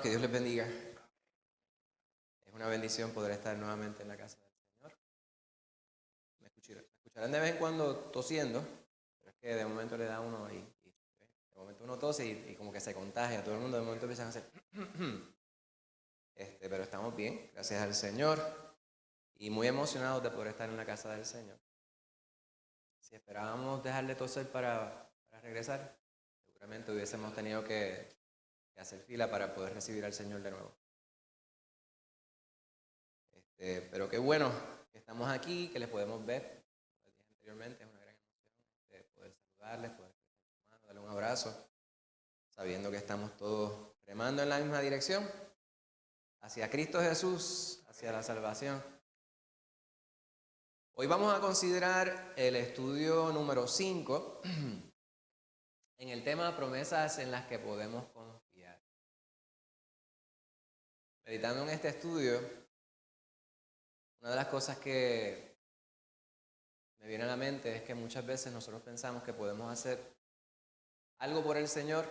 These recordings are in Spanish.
Que Dios les bendiga. Es una bendición poder estar nuevamente en la casa del Señor. Me escucharán de vez en cuando tosiendo, pero es que de momento le da uno y de momento uno tose y como que se contagia. Todo el mundo de momento empieza a hacer pero estamos bien, gracias al Señor, y muy emocionados de poder estar en la casa del Señor. Si esperábamos dejarle toser para regresar, seguramente hubiésemos tenido que hacer fila para poder recibir al Señor de nuevo. Pero qué bueno que estamos aquí, que les podemos ver. Como les dije anteriormente, es una gran emoción poder saludarles, poder extender su mano, darle un abrazo, sabiendo que estamos todos remando en la misma dirección, hacia Cristo Jesús, hacia la salvación. Hoy vamos a considerar el estudio número 5 en el tema promesas en las que podemos confiar. Meditando en este estudio, una de las cosas que me viene a la mente es que muchas veces nosotros pensamos que podemos hacer algo por el Señor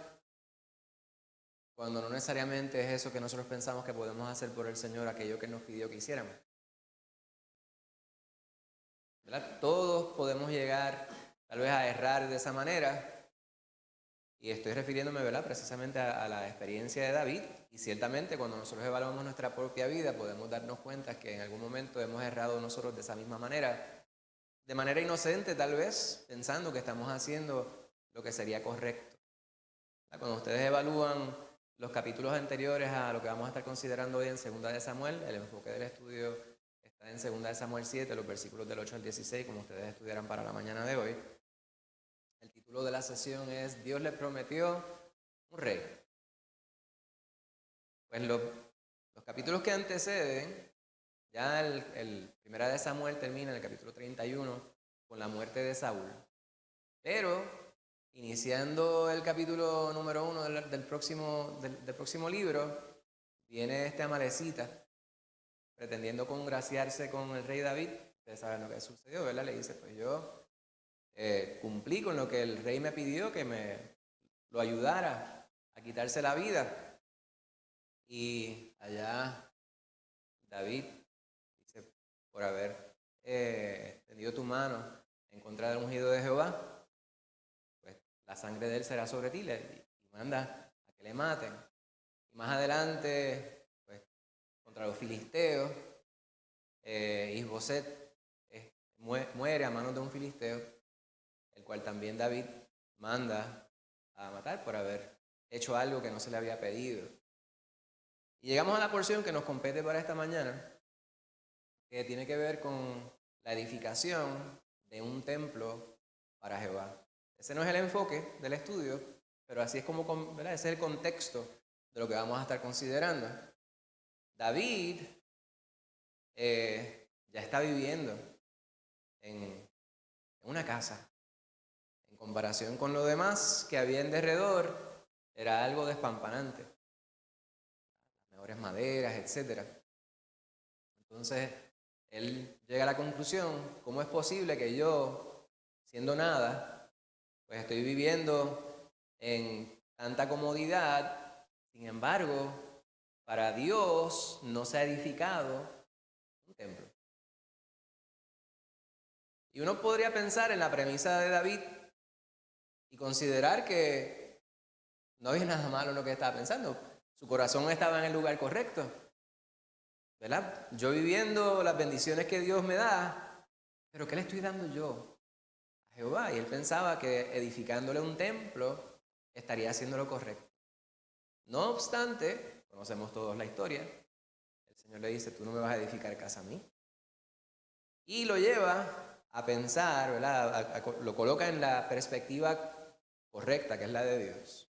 cuando no necesariamente es eso que nosotros pensamos que podemos hacer por el Señor, aquello que nos pidió que hiciéramos. ¿Verdad? Todos podemos llegar tal vez a errar de esa manera, y estoy refiriéndome, ¿verdad?, precisamente a la experiencia de David, y ciertamente cuando nosotros evaluamos nuestra propia vida podemos darnos cuenta que en algún momento hemos errado nosotros de esa misma manera, de manera inocente tal vez, pensando que estamos haciendo lo que sería correcto. Cuando ustedes evalúan los capítulos anteriores a lo que vamos a estar considerando hoy en 2 de Samuel, el enfoque del estudio está en 2 de Samuel 7, los versículos del 8 al 16, como ustedes estudiarán para la mañana de hoy. El título de la sesión es Dios le prometió un rey. Pues los capítulos que anteceden, ya el 1 de Samuel termina en el capítulo 31 con la muerte de Saúl. Pero iniciando el capítulo número 1 del próximo libro, viene este amalecita pretendiendo congraciarse con el rey David. Ustedes saben lo que sucedió, ¿verdad? Le dice, pues yo cumplí con lo que el rey me pidió, que me lo ayudara a quitarse la vida. Y allá David dice, por haber tendido tu mano en contra del ungido de Jehová, pues la sangre de él será sobre ti, y manda a que le maten. Y más adelante, pues contra los filisteos, Isboset muere a manos de un filisteo, el cual también David manda a matar por haber hecho algo que no se le había pedido. Y llegamos a la porción que nos compete para esta mañana, que tiene que ver con la edificación de un templo para Jehová. Ese no es el enfoque del estudio, pero así es como, ¿verdad?, ese es el contexto de lo que vamos a estar considerando. David ya está viviendo en una casa. En comparación con lo demás que había en derredor, era algo despampanante. Las mejores maderas, etc. Entonces, él llega a la conclusión, ¿cómo es posible que yo, siendo nada, pues estoy viviendo en tanta comodidad? Sin embargo, para Dios no se ha edificado un templo. Y uno podría pensar en la premisa de David y considerar que no había nada malo en lo que estaba pensando. Su corazón estaba en el lugar correcto, ¿verdad? Yo viviendo las bendiciones que Dios me da, pero ¿qué le estoy dando yo a Jehová? Y él pensaba que edificándole un templo estaría haciendo lo correcto. No obstante, conocemos todos la historia, el Señor le dice, tú no me vas a edificar casa a mí. Y lo lleva a pensar, ¿verdad? Lo coloca en la perspectiva correcta, que es la de Dios.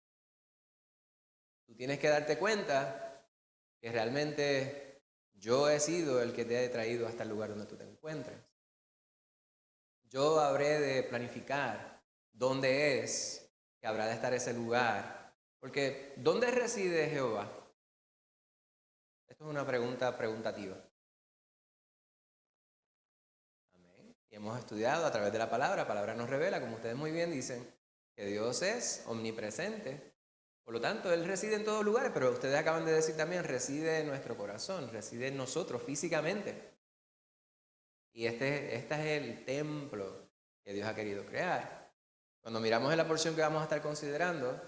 Tú tienes que darte cuenta que realmente yo he sido el que te he traído hasta el lugar donde tú te encuentres. Yo habré de planificar dónde es que habrá de estar ese lugar. Porque ¿dónde reside Jehová? Esto es una pregunta preguntativa. Amén. Y hemos estudiado a través de la palabra nos revela, como ustedes muy bien dicen, que Dios es omnipresente, Por lo tanto, Él reside en todos lugares, pero ustedes acaban de decir también, reside en nuestro corazón, reside en nosotros físicamente. Y este es el templo que Dios ha querido crear. Cuando miramos en la porción que vamos a estar considerando,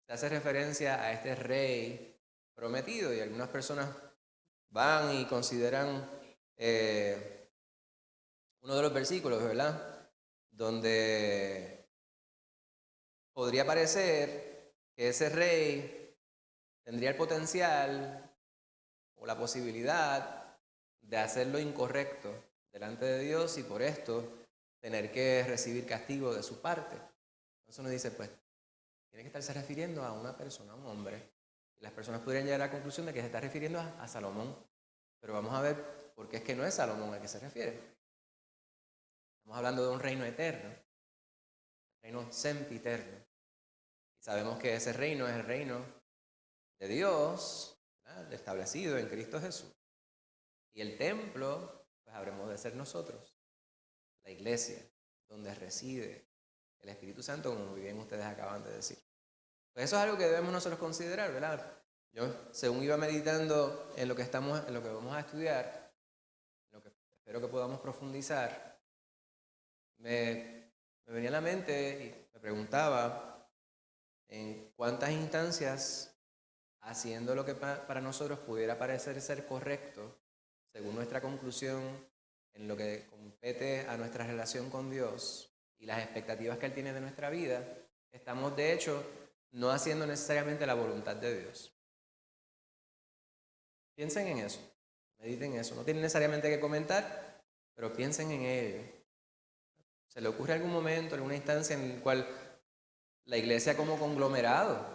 se hace referencia a este rey prometido y algunas personas van y consideran uno de los versículos, ¿verdad? Donde podría parecer que ese rey tendría el potencial o la posibilidad de hacer lo incorrecto delante de Dios y por esto tener que recibir castigo de su parte. Entonces uno dice, pues, tiene que estarse refiriendo a una persona, a un hombre. Y las personas podrían llegar a la conclusión de que se está refiriendo a Salomón. Pero vamos a ver por qué es que no es Salomón al que se refiere. Estamos hablando de un reino eterno, un reino sempiterno. Y sabemos que ese reino es el reino de Dios, ¿verdad? Establecido en Cristo Jesús. Y el templo, pues habremos de ser nosotros, la iglesia, donde reside el Espíritu Santo, como muy bien ustedes acaban de decir. Pues eso es algo que debemos nosotros considerar, ¿verdad? Yo, según iba meditando en lo que vamos a estudiar, en lo que espero que podamos profundizar, me venía a la mente y me preguntaba en cuántas instancias, haciendo lo que para nosotros pudiera parecer ser correcto, según nuestra conclusión, en lo que compete a nuestra relación con Dios y las expectativas que Él tiene de nuestra vida, estamos de hecho no haciendo necesariamente la voluntad de Dios. Piensen en eso, mediten en eso. No tienen necesariamente que comentar, pero piensen en ello. ¿Se le ocurre algún momento, alguna instancia en la cual la iglesia como conglomerado,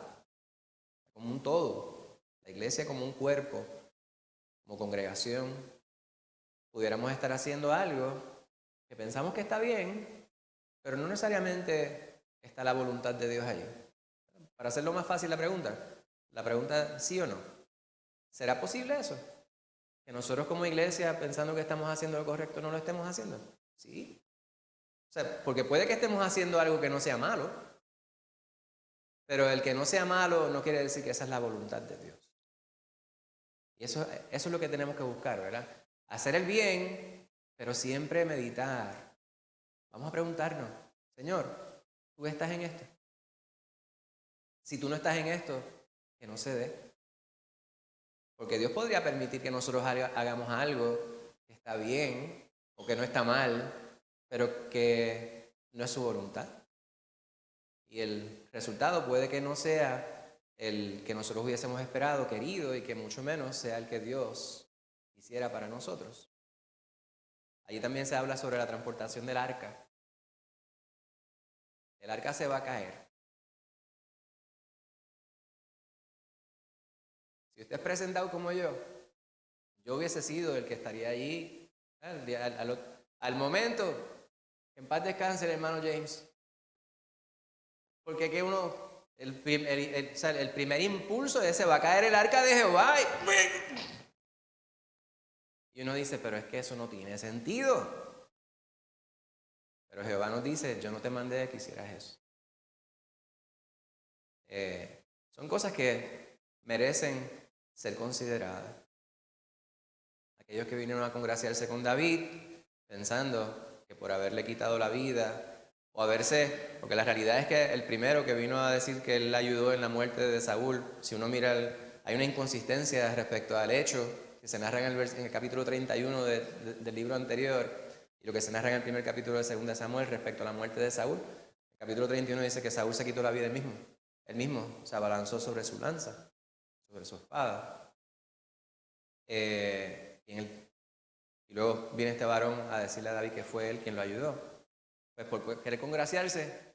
como un todo, la iglesia como un cuerpo, como congregación, pudiéramos estar haciendo algo que pensamos que está bien, pero no necesariamente está la voluntad de Dios allí? Para hacerlo más fácil la pregunta sí o no. ¿Será posible eso? Que nosotros como iglesia, pensando que estamos haciendo lo correcto, no lo estemos haciendo. Sí. O sea, porque puede que estemos haciendo algo que no sea malo, pero el que no sea malo no quiere decir que esa es la voluntad de Dios. Y eso es lo que tenemos que buscar, ¿verdad? Hacer el bien, pero siempre meditar. Vamos a preguntarnos, Señor, ¿tú estás en esto? Si tú no estás en esto, que no se dé. Porque Dios podría permitir que nosotros hagamos algo que está bien o que no está mal, pero que no es su voluntad. Y el resultado puede que no sea el que nosotros hubiésemos esperado, querido, y que mucho menos sea el que Dios quisiera para nosotros. Allí también se habla sobre la transportación del arca. El arca se va a caer. Si usted es presentado como yo hubiese sido el que estaría allí al momento. En paz descanse el hermano James. Porque que uno, el primer impulso es: se va a caer el arca de Jehová. Y uno dice, pero es que eso no tiene sentido. Pero Jehová nos dice, yo no te mandé que hicieras eso. Son cosas que merecen ser consideradas. Aquellos que vinieron a congraciarse con David, pensando que por haberle quitado la vida, o porque la realidad es que el primero que vino a decir que él ayudó en la muerte de Saúl, si uno mira, hay una inconsistencia respecto al hecho que se narra en el capítulo 31 del libro anterior, y lo que se narra en el primer capítulo de 2 de Samuel respecto a la muerte de Saúl. El capítulo 31 dice que Saúl se quitó la vida él mismo se abalanzó sobre su lanza, sobre su espada. Y luego viene este varón a decirle a David que fue él quien lo ayudó. Pues por querer congraciarse,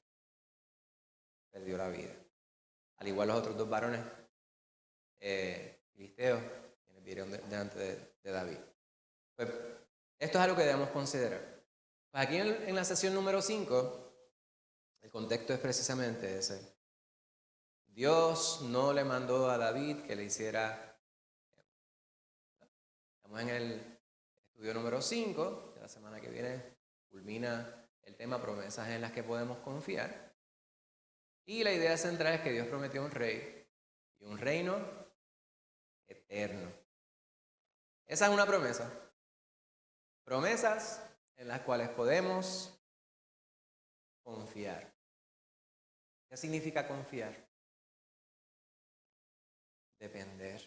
perdió la vida. Al igual los otros dos varones filisteos, quienes vieron delante de David. Pues esto es algo que debemos considerar. Pues aquí en la sesión número 5, el contexto es precisamente ese. Dios no le mandó a David que le hiciera. Estamos en el estudio número 5, que la semana que viene culmina el tema promesas en las que podemos confiar. Y la idea central es que Dios prometió un rey y un reino eterno. Esa es una promesa. Promesas en las cuales podemos confiar. ¿Qué significa confiar? Depender.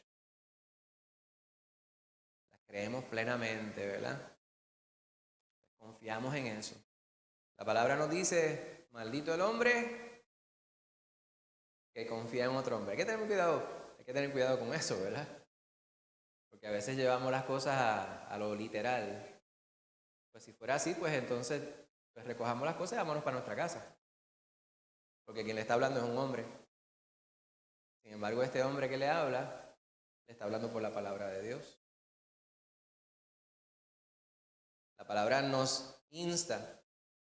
Las creemos plenamente, ¿verdad? Confiamos en eso. La palabra nos dice, maldito el hombre que confía en otro hombre. Hay que tener cuidado con eso, ¿verdad? Porque a veces llevamos las cosas a lo literal. Pues si fuera así, pues entonces pues recojamos las cosas y vámonos para nuestra casa. Porque quien le está hablando es un hombre. Sin embargo, este hombre que le habla, le está hablando por la palabra de Dios. La palabra nos insta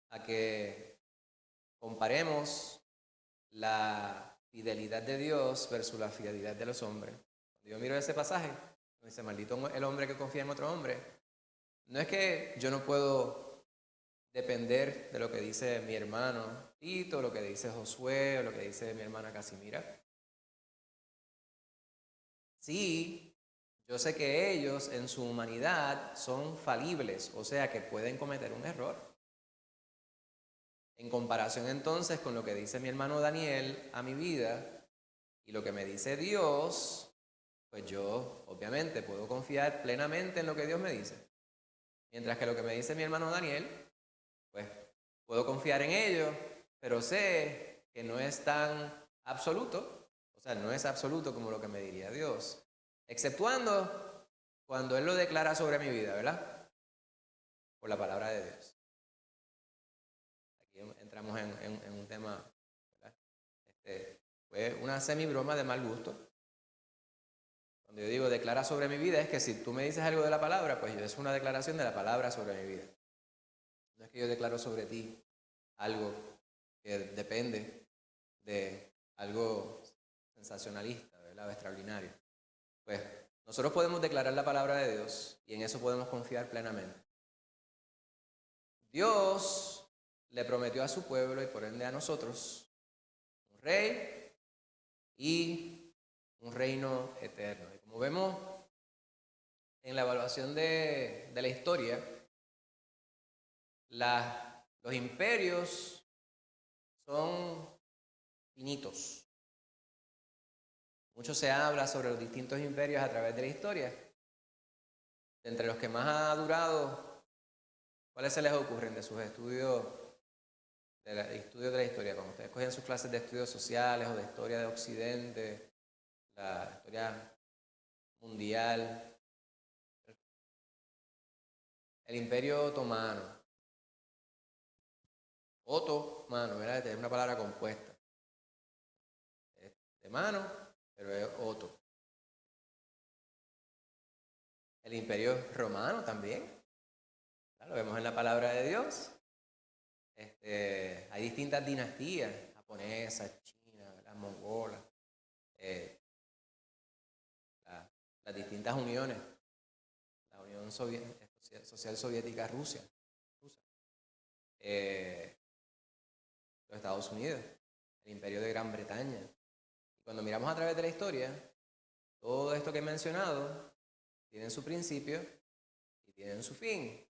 a que comparemos la fidelidad de Dios versus la fidelidad de los hombres. Cuando yo miro ese pasaje, dice, maldito el hombre que confía en otro hombre. No es que yo no puedo depender de lo que dice mi hermano Tito, lo que dice Josué, o lo que dice mi hermana Casimira. Sí, yo sé que ellos en su humanidad son falibles, o sea que pueden cometer un error. En comparación entonces con lo que dice mi hermano Daniel a mi vida y lo que me dice Dios, pues yo obviamente puedo confiar plenamente en lo que Dios me dice. Mientras que lo que me dice mi hermano Daniel, pues puedo confiar en ello, pero sé que no es tan absoluto, o sea, no es absoluto como lo que me diría Dios, exceptuando cuando Él lo declara sobre mi vida, ¿verdad? Por la palabra de Dios. Aquí entramos en un tema, ¿verdad? Fue una semi-broma de mal gusto. Cuando yo digo declara sobre mi vida, es que si tú me dices algo de la palabra, pues es una declaración de la palabra sobre mi vida. No es que yo declaro sobre ti algo que depende de algo sensacionalista, ¿verdad? O extraordinario. Pues nosotros podemos declarar la palabra de Dios y en eso podemos confiar plenamente. Dios le prometió a su pueblo y por ende a nosotros un rey y un reino eterno. Y como vemos en la evaluación de la historia, los imperios son finitos. Mucho se habla sobre los distintos imperios a través de la historia. Entre los que más ha durado, ¿cuáles se les ocurren de sus estudios de la historia? Cuando ustedes cogían sus clases de estudios sociales o de historia de Occidente, la historia mundial, el Imperio Otomano. Otomano, ¿verdad? Es una palabra compuesta. Es de mano, pero es Oto. El Imperio Romano también. Lo vemos en la palabra de Dios. Hay distintas dinastías, japonesas, chinas, las mongolas, las distintas uniones, la Unión Social Soviética Rusa, los Estados Unidos, el Imperio de Gran Bretaña. Y cuando miramos a través de la historia, todo esto que he mencionado tiene su principio y tiene su fin.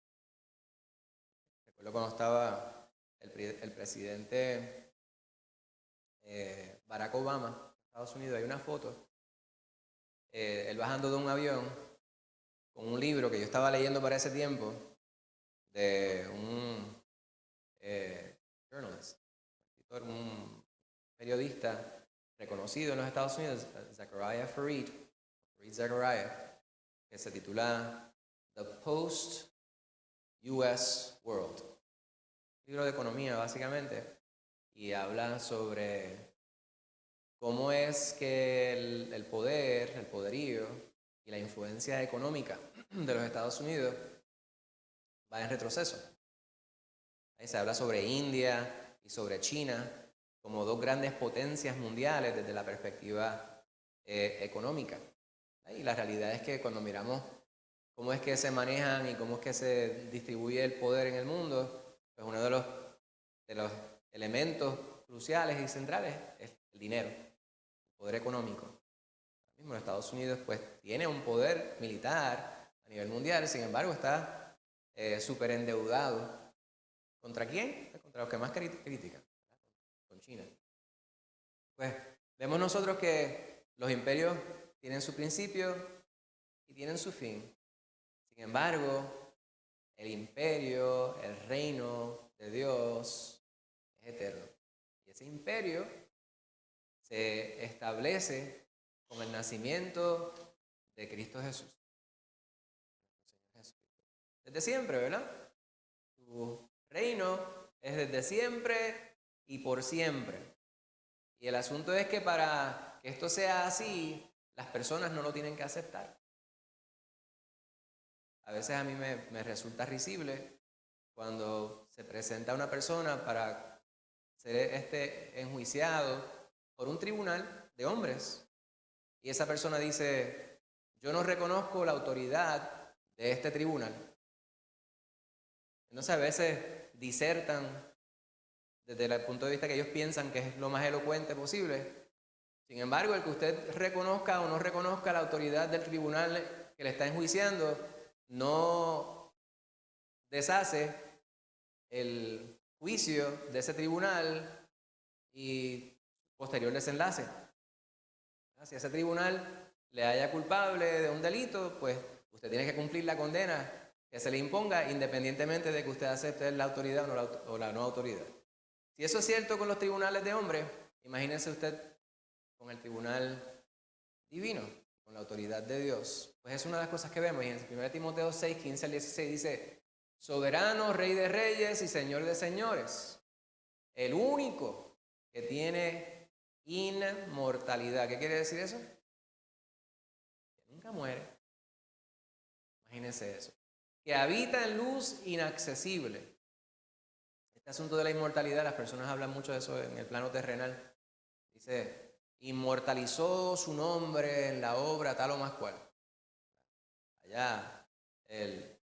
Recuerdo cuando estaba el presidente Barack Obama en Estados Unidos, hay una foto, él bajando de un avión con un libro que yo estaba leyendo para ese tiempo de un journalist, un periodista reconocido en los Estados Unidos, Zachariah Fareed Zachariah, que se titula The Post-US World. Libro de economía, básicamente, y habla sobre cómo es que el poder, el poderío y la influencia económica de los Estados Unidos va en retroceso. Ahí se habla sobre India y sobre China como dos grandes potencias mundiales desde la perspectiva económica. Y la realidad es que cuando miramos cómo es que se manejan y cómo es que se distribuye el poder en el mundo, pues uno de los elementos cruciales y centrales es el dinero, el poder económico. mismo Estados Unidos pues tiene un poder militar a nivel mundial, sin embargo está súper endeudado. ¿Contra quién? Contra los que más critican, con China. Pues vemos nosotros que los imperios tienen su principio y tienen su fin. Sin embargo, el imperio, el reino de Dios es eterno. Y ese imperio se establece con el nacimiento de Cristo Jesús. Desde siempre, ¿verdad? Su reino es desde siempre y por siempre. Y el asunto es que para que esto sea así, las personas no lo tienen que aceptar. A veces a mí me resulta risible cuando se presenta una persona para ser enjuiciado por un tribunal de hombres. Y esa persona dice, yo no reconozco la autoridad de este tribunal. Entonces a veces disertan desde el punto de vista que ellos piensan que es lo más elocuente posible. Sin embargo, el que usted reconozca o no reconozca la autoridad del tribunal que le está enjuiciando, no deshace el juicio de ese tribunal y posterior desenlace. Si ese tribunal le haya culpable de un delito, pues usted tiene que cumplir la condena que se le imponga, independientemente de que usted acepte la autoridad o la no autoridad. Si eso es cierto con los tribunales de hombres, imagínese usted con el tribunal divino, con la autoridad de Dios. Pues es una de las cosas que vemos. Y en 1 Timoteo 6, 15 al 16 dice, soberano, rey de reyes y señor de señores, el único que tiene inmortalidad. ¿Qué quiere decir eso? Que nunca muere. Imagínense eso. Que habita en luz inaccesible. Este asunto de la inmortalidad, las personas hablan mucho de eso en el plano terrenal. Dice, inmortalizó su nombre en la obra tal o más cual. Allá, el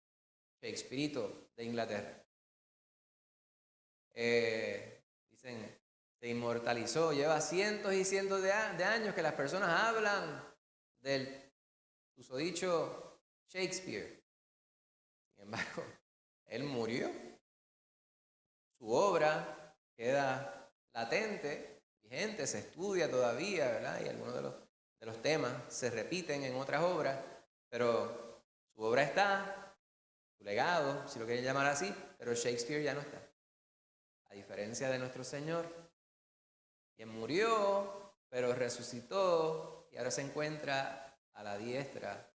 Shakespeare de Inglaterra. Dicen, se inmortalizó, lleva cientos y cientos de años que las personas hablan del susodicho Shakespeare. Sin embargo, él murió. Su obra queda latente, vigente, se estudia todavía, ¿verdad? Y algunos de los temas se repiten en otras obras, pero su obra está, su legado, si lo quieren llamar así, pero Shakespeare ya no está. A diferencia de nuestro Señor, quien murió, pero resucitó y ahora se encuentra a la diestra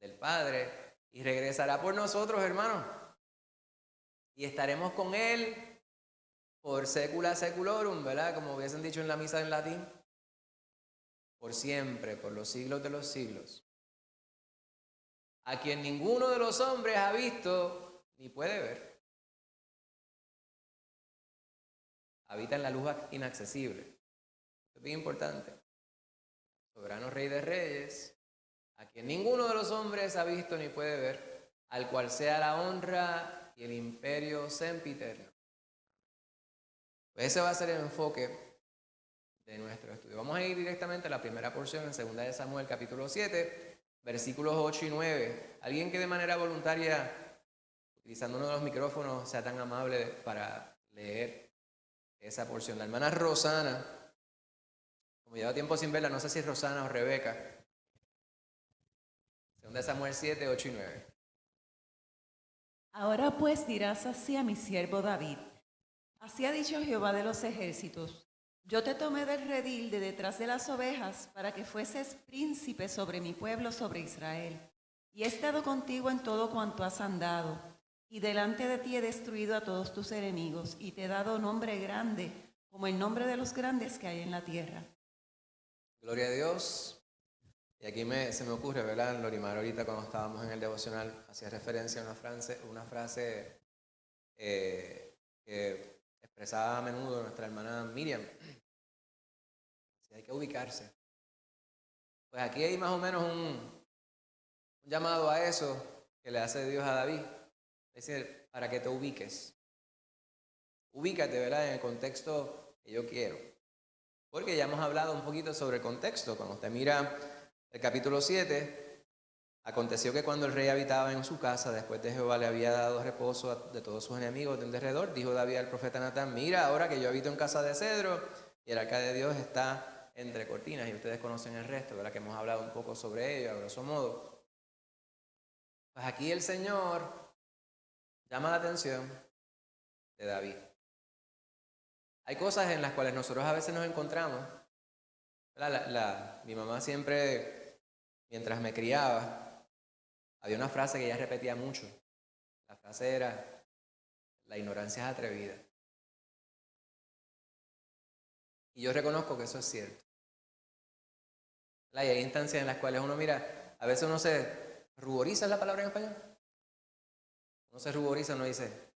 del Padre y regresará por nosotros, hermanos. Y estaremos con Él por secula seculorum, ¿verdad? Como hubiesen dicho en la misa en latín. Por siempre, por los siglos de los siglos. A quien ninguno de los hombres ha visto ni puede ver. Habita en la luz inaccesible. Esto es bien importante. Soberano Rey de Reyes, a quien ninguno de los hombres ha visto ni puede ver, al cual sea la honra y el imperio sempiterno. Pues ese va a ser el enfoque de nuestro estudio. Vamos a ir directamente a la primera porción en 2 de Samuel capítulo 7, versículos 8 y 9. Alguien que de manera voluntaria, utilizando uno de los micrófonos, sea tan amable para leer esa porción. La hermana Rosana, como lleva tiempo sin verla, no sé si es Rosana o Rebeca. 2 de Samuel 7, 8 y 9. Ahora pues dirás así a mi siervo David. Así ha dicho Jehová de los ejércitos. Yo te tomé del redil de detrás de las ovejas para que fueses príncipe sobre mi pueblo, sobre Israel. Y he estado contigo en todo cuanto has andado. Y delante de ti he destruido a todos tus enemigos y te he dado nombre grande, como el nombre de los grandes que hay en la tierra. Gloria a Dios. Y aquí se me ocurre, ¿verdad? Lorimar ahorita cuando estábamos en el devocional hacía referencia a una frase que expresaba a menudo nuestra hermana Miriam. Si hay que ubicarse. Pues aquí hay más o menos un llamado a eso que le hace Dios a David. Es decir, para que te ubiques. Ubícate, ¿verdad? En el contexto que yo quiero. Porque ya hemos hablado un poquito sobre el contexto. Cuando usted mira El capítulo 7, aconteció que cuando el rey habitaba en su casa, después de Jehová le había dado reposo de todos sus enemigos del derredor, dijo David al profeta Natán, mira, ahora que yo habito en casa de cedro y el arca de Dios está entre cortinas, y ustedes conocen el resto, ¿verdad? Que hemos hablado un poco sobre ello, a grosso modo. Pues aquí el Señor llama la atención de David. Hay cosas en las cuales nosotros a veces nos encontramos. Mi mamá siempre, mientras me criaba, había una frase que ella repetía mucho. La frase era, la ignorancia es atrevida. Y yo reconozco que eso es cierto. Y hay instancias en las cuales uno mira, a veces uno se ruboriza, ¿es la palabra en español? Uno se ruboriza, uno dice,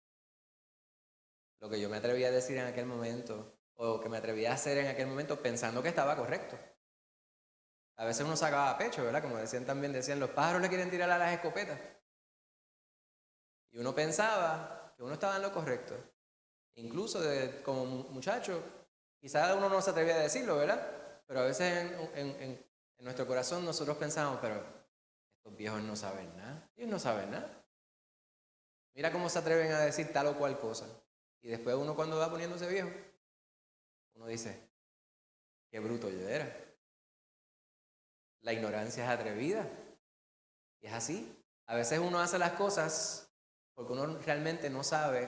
lo que yo me atrevía a decir en aquel momento, o que me atrevía a hacer en aquel momento pensando que estaba correcto. A veces uno sacaba pecho, ¿verdad? Como decían, los pájaros le quieren tirar a las escopetas. Y uno pensaba que uno estaba en lo correcto. Incluso como muchacho, quizás uno no se atrevía a decirlo, ¿verdad? Pero a veces en nuestro corazón nosotros pensamos, pero estos viejos no saben nada. Ellos no saben nada. Mira cómo se atreven a decir tal o cual cosa. Y después uno cuando va poniéndose viejo, uno dice, qué bruto yo era. La ignorancia es atrevida. Y es así. A veces uno hace las cosas porque uno realmente no sabe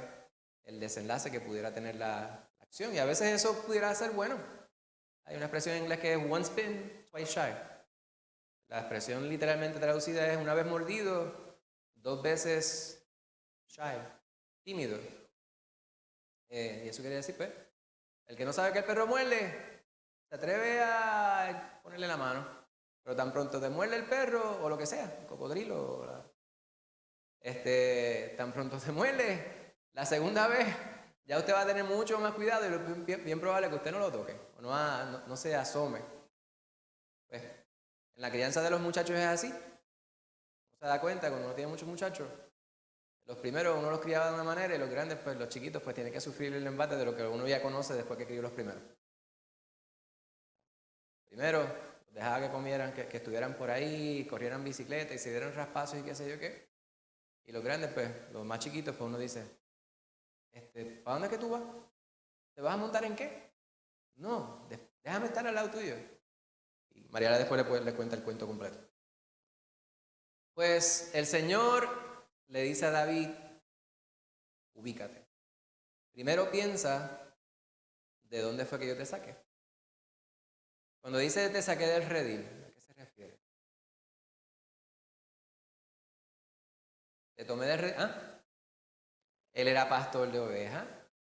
el desenlace que pudiera tener la acción. Y a veces eso pudiera ser bueno. Hay una expresión en inglés que es once bitten, twice shy. La expresión literalmente traducida es una vez mordido, dos veces shy, tímido. Y eso quiere decir, pues, el que no sabe que el perro muerde, se atreve a ponerle la mano. Pero tan pronto te muerde el perro, o lo que sea, el cocodrilo, tan pronto te muerde, la segunda vez, ya usted va a tener mucho más cuidado y es bien probable que usted no lo toque, o no se asome. Pues, en la crianza de los muchachos es así. Uno se da cuenta cuando uno tiene muchos muchachos. Los primeros uno los criaba de una manera y los grandes, pues los chiquitos, pues tienen que sufrir el embate de lo que uno ya conoce después que crió los primeros. Primero, los dejaba que comieran, que estuvieran por ahí, corrieran bicicleta y se dieran raspazos y qué sé yo qué. Y los grandes, pues, los más chiquitos, pues uno dice, ¿para dónde es que tú vas? ¿Te vas a montar en qué? No, déjame estar al lado tuyo. Y Mariela después le cuenta el cuento completo. Pues el Señor le dice a David, ubícate. Primero piensa, ¿de dónde fue que yo te saqué? Cuando dice te saqué del redil, ¿a qué se refiere? Te tomé del redil. Él era pastor de ovejas,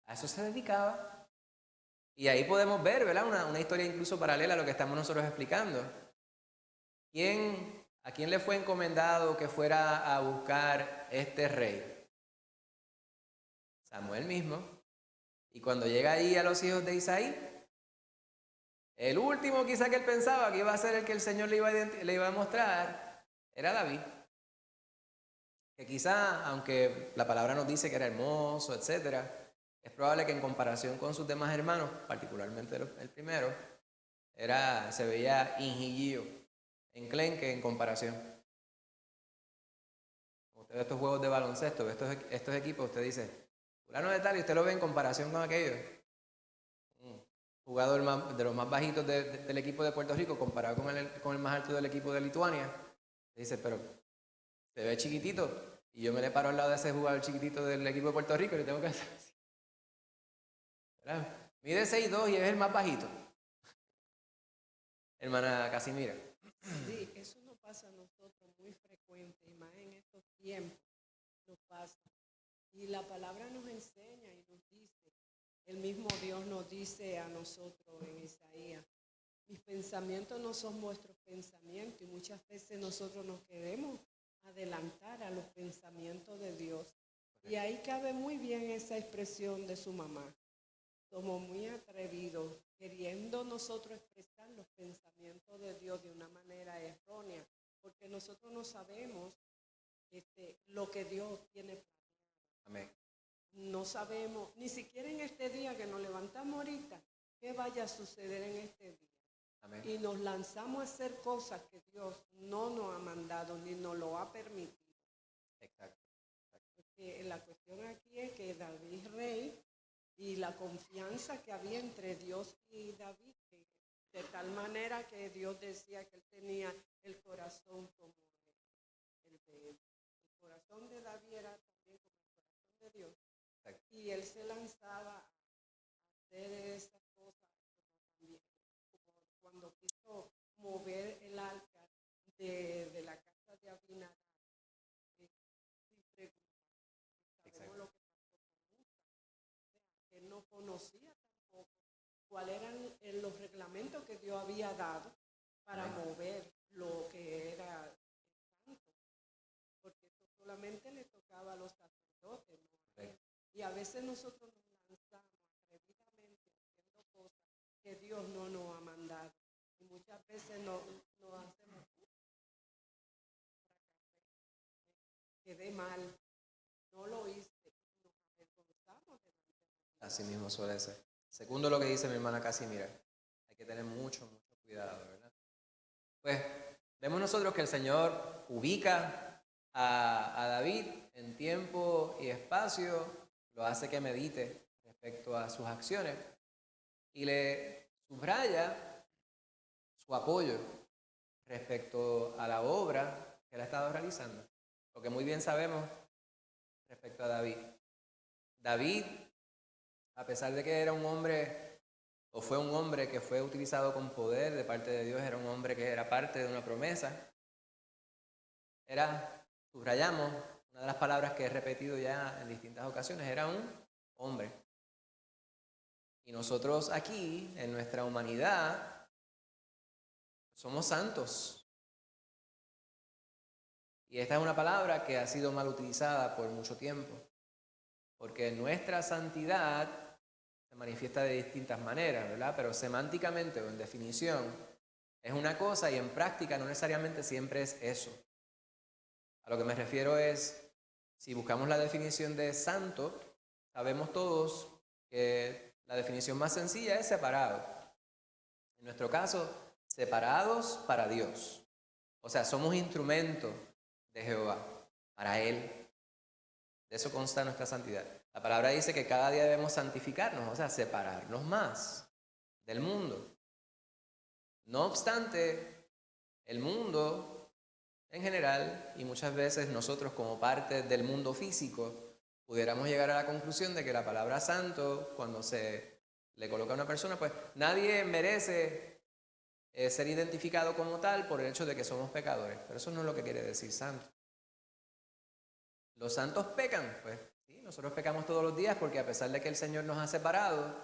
a eso se dedicaba. Y ahí podemos ver, ¿verdad? Una historia incluso paralela a lo que estamos nosotros explicando. ¿A quién le fue encomendado que fuera a buscar este rey? Samuel mismo. Y cuando llega ahí a los hijos de Isaí, el último quizá que él pensaba que iba a ser el que el Señor le iba a mostrar, era David. Que quizá, aunque la palabra nos dice que era hermoso, etc., es probable que en comparación con sus demás hermanos, particularmente el primero, se veía ingillío, enclenque en comparación. Usted ve estos juegos de baloncesto, ve estos equipos, usted dice, fulano de tal, y usted lo ve en comparación con aquellos. Jugador de los más bajitos del equipo de Puerto Rico comparado con el más alto del equipo de Lituania. Dice, pero se ve chiquitito y yo me le paro al lado de ese jugador chiquitito del equipo de Puerto Rico y le tengo que hacer así. ¿Verdad? Mide 6'2" y es el más bajito. Hermana Casimira. Sí, eso nos pasa a nosotros muy frecuente, y más en estos tiempos nos pasa. Y la palabra nos enseña y nos dice, el mismo Dios nos dice a nosotros en Isaías, mis pensamientos no son vuestros pensamientos, y muchas veces nosotros nos queremos adelantar a los pensamientos de Dios. Y ahí cabe muy bien esa expresión de su mamá. Somos muy atrevidos, queriendo nosotros expresar los pensamientos de Dios de una manera errónea, porque nosotros no sabemos lo que Dios tiene planeado. Amén. No sabemos, ni siquiera en este día que nos levantamos ahorita, qué vaya a suceder en este día. Amén. y nos lanzamos a hacer cosas que Dios no nos ha mandado ni nos lo ha permitido. Exacto. Porque la cuestión aquí es que David rey y la confianza que había entre Dios y David, de tal manera que Dios decía que él tenía el corazón como el de él. El corazón de David era también como el corazón de Dios. Exacto. Y él se lanzaba a hacer esas cosas también, como cuando quiso mover el arca de la casa de Abinadab, sin preguntar. Sabemos lo que pasó con Usa. Él no conocía tampoco cuáles eran los reglamentos que Dios había dado para mover lo que era santo, porque eso solamente le tocaba a los sacerdotes, ¿no? Y a veces nosotros nos lanzamos atrevidamente haciendo cosas que Dios no nos ha mandado, y muchas veces nos hacemos quedé mal, no lo hice, nos avergonzamos delante de Dios. Así mismo suele ser. Segundo lo que dice mi hermana Casimira, hay que tener mucho cuidado, ¿verdad? Pues vemos nosotros que el Señor ubica a David en tiempo y espacio, lo hace que medite respecto a sus acciones y le subraya su apoyo respecto a la obra que él ha estado realizando. Porque muy bien sabemos respecto a David. David, a pesar de que era un hombre, o fue un hombre que fue utilizado con poder de parte de Dios, era un hombre que era parte de una promesa, subrayamos, una de las palabras que he repetido ya en distintas ocasiones, era un hombre. Y nosotros aquí, en nuestra humanidad, somos santos. Y esta es una palabra que ha sido mal utilizada por mucho tiempo, porque nuestra santidad se manifiesta de distintas maneras, ¿verdad? Pero semánticamente o en definición es una cosa y en práctica no necesariamente siempre es eso. A lo que me refiero es, si buscamos la definición de santo, sabemos todos que la definición más sencilla es separado. En nuestro caso, separados para Dios. O sea, somos instrumentos de Jehová, para Él. De eso consta nuestra santidad. La palabra dice que cada día debemos santificarnos, o sea, separarnos más del mundo. No obstante, el mundo en general, y muchas veces nosotros como parte del mundo físico, pudiéramos llegar a la conclusión de que la palabra santo, cuando se le coloca a una persona, pues nadie merece ser identificado como tal por el hecho de que somos pecadores. Pero eso no es lo que quiere decir santo. ¿Los santos pecan? Pues sí, nosotros pecamos todos los días porque a pesar de que el Señor nos ha separado,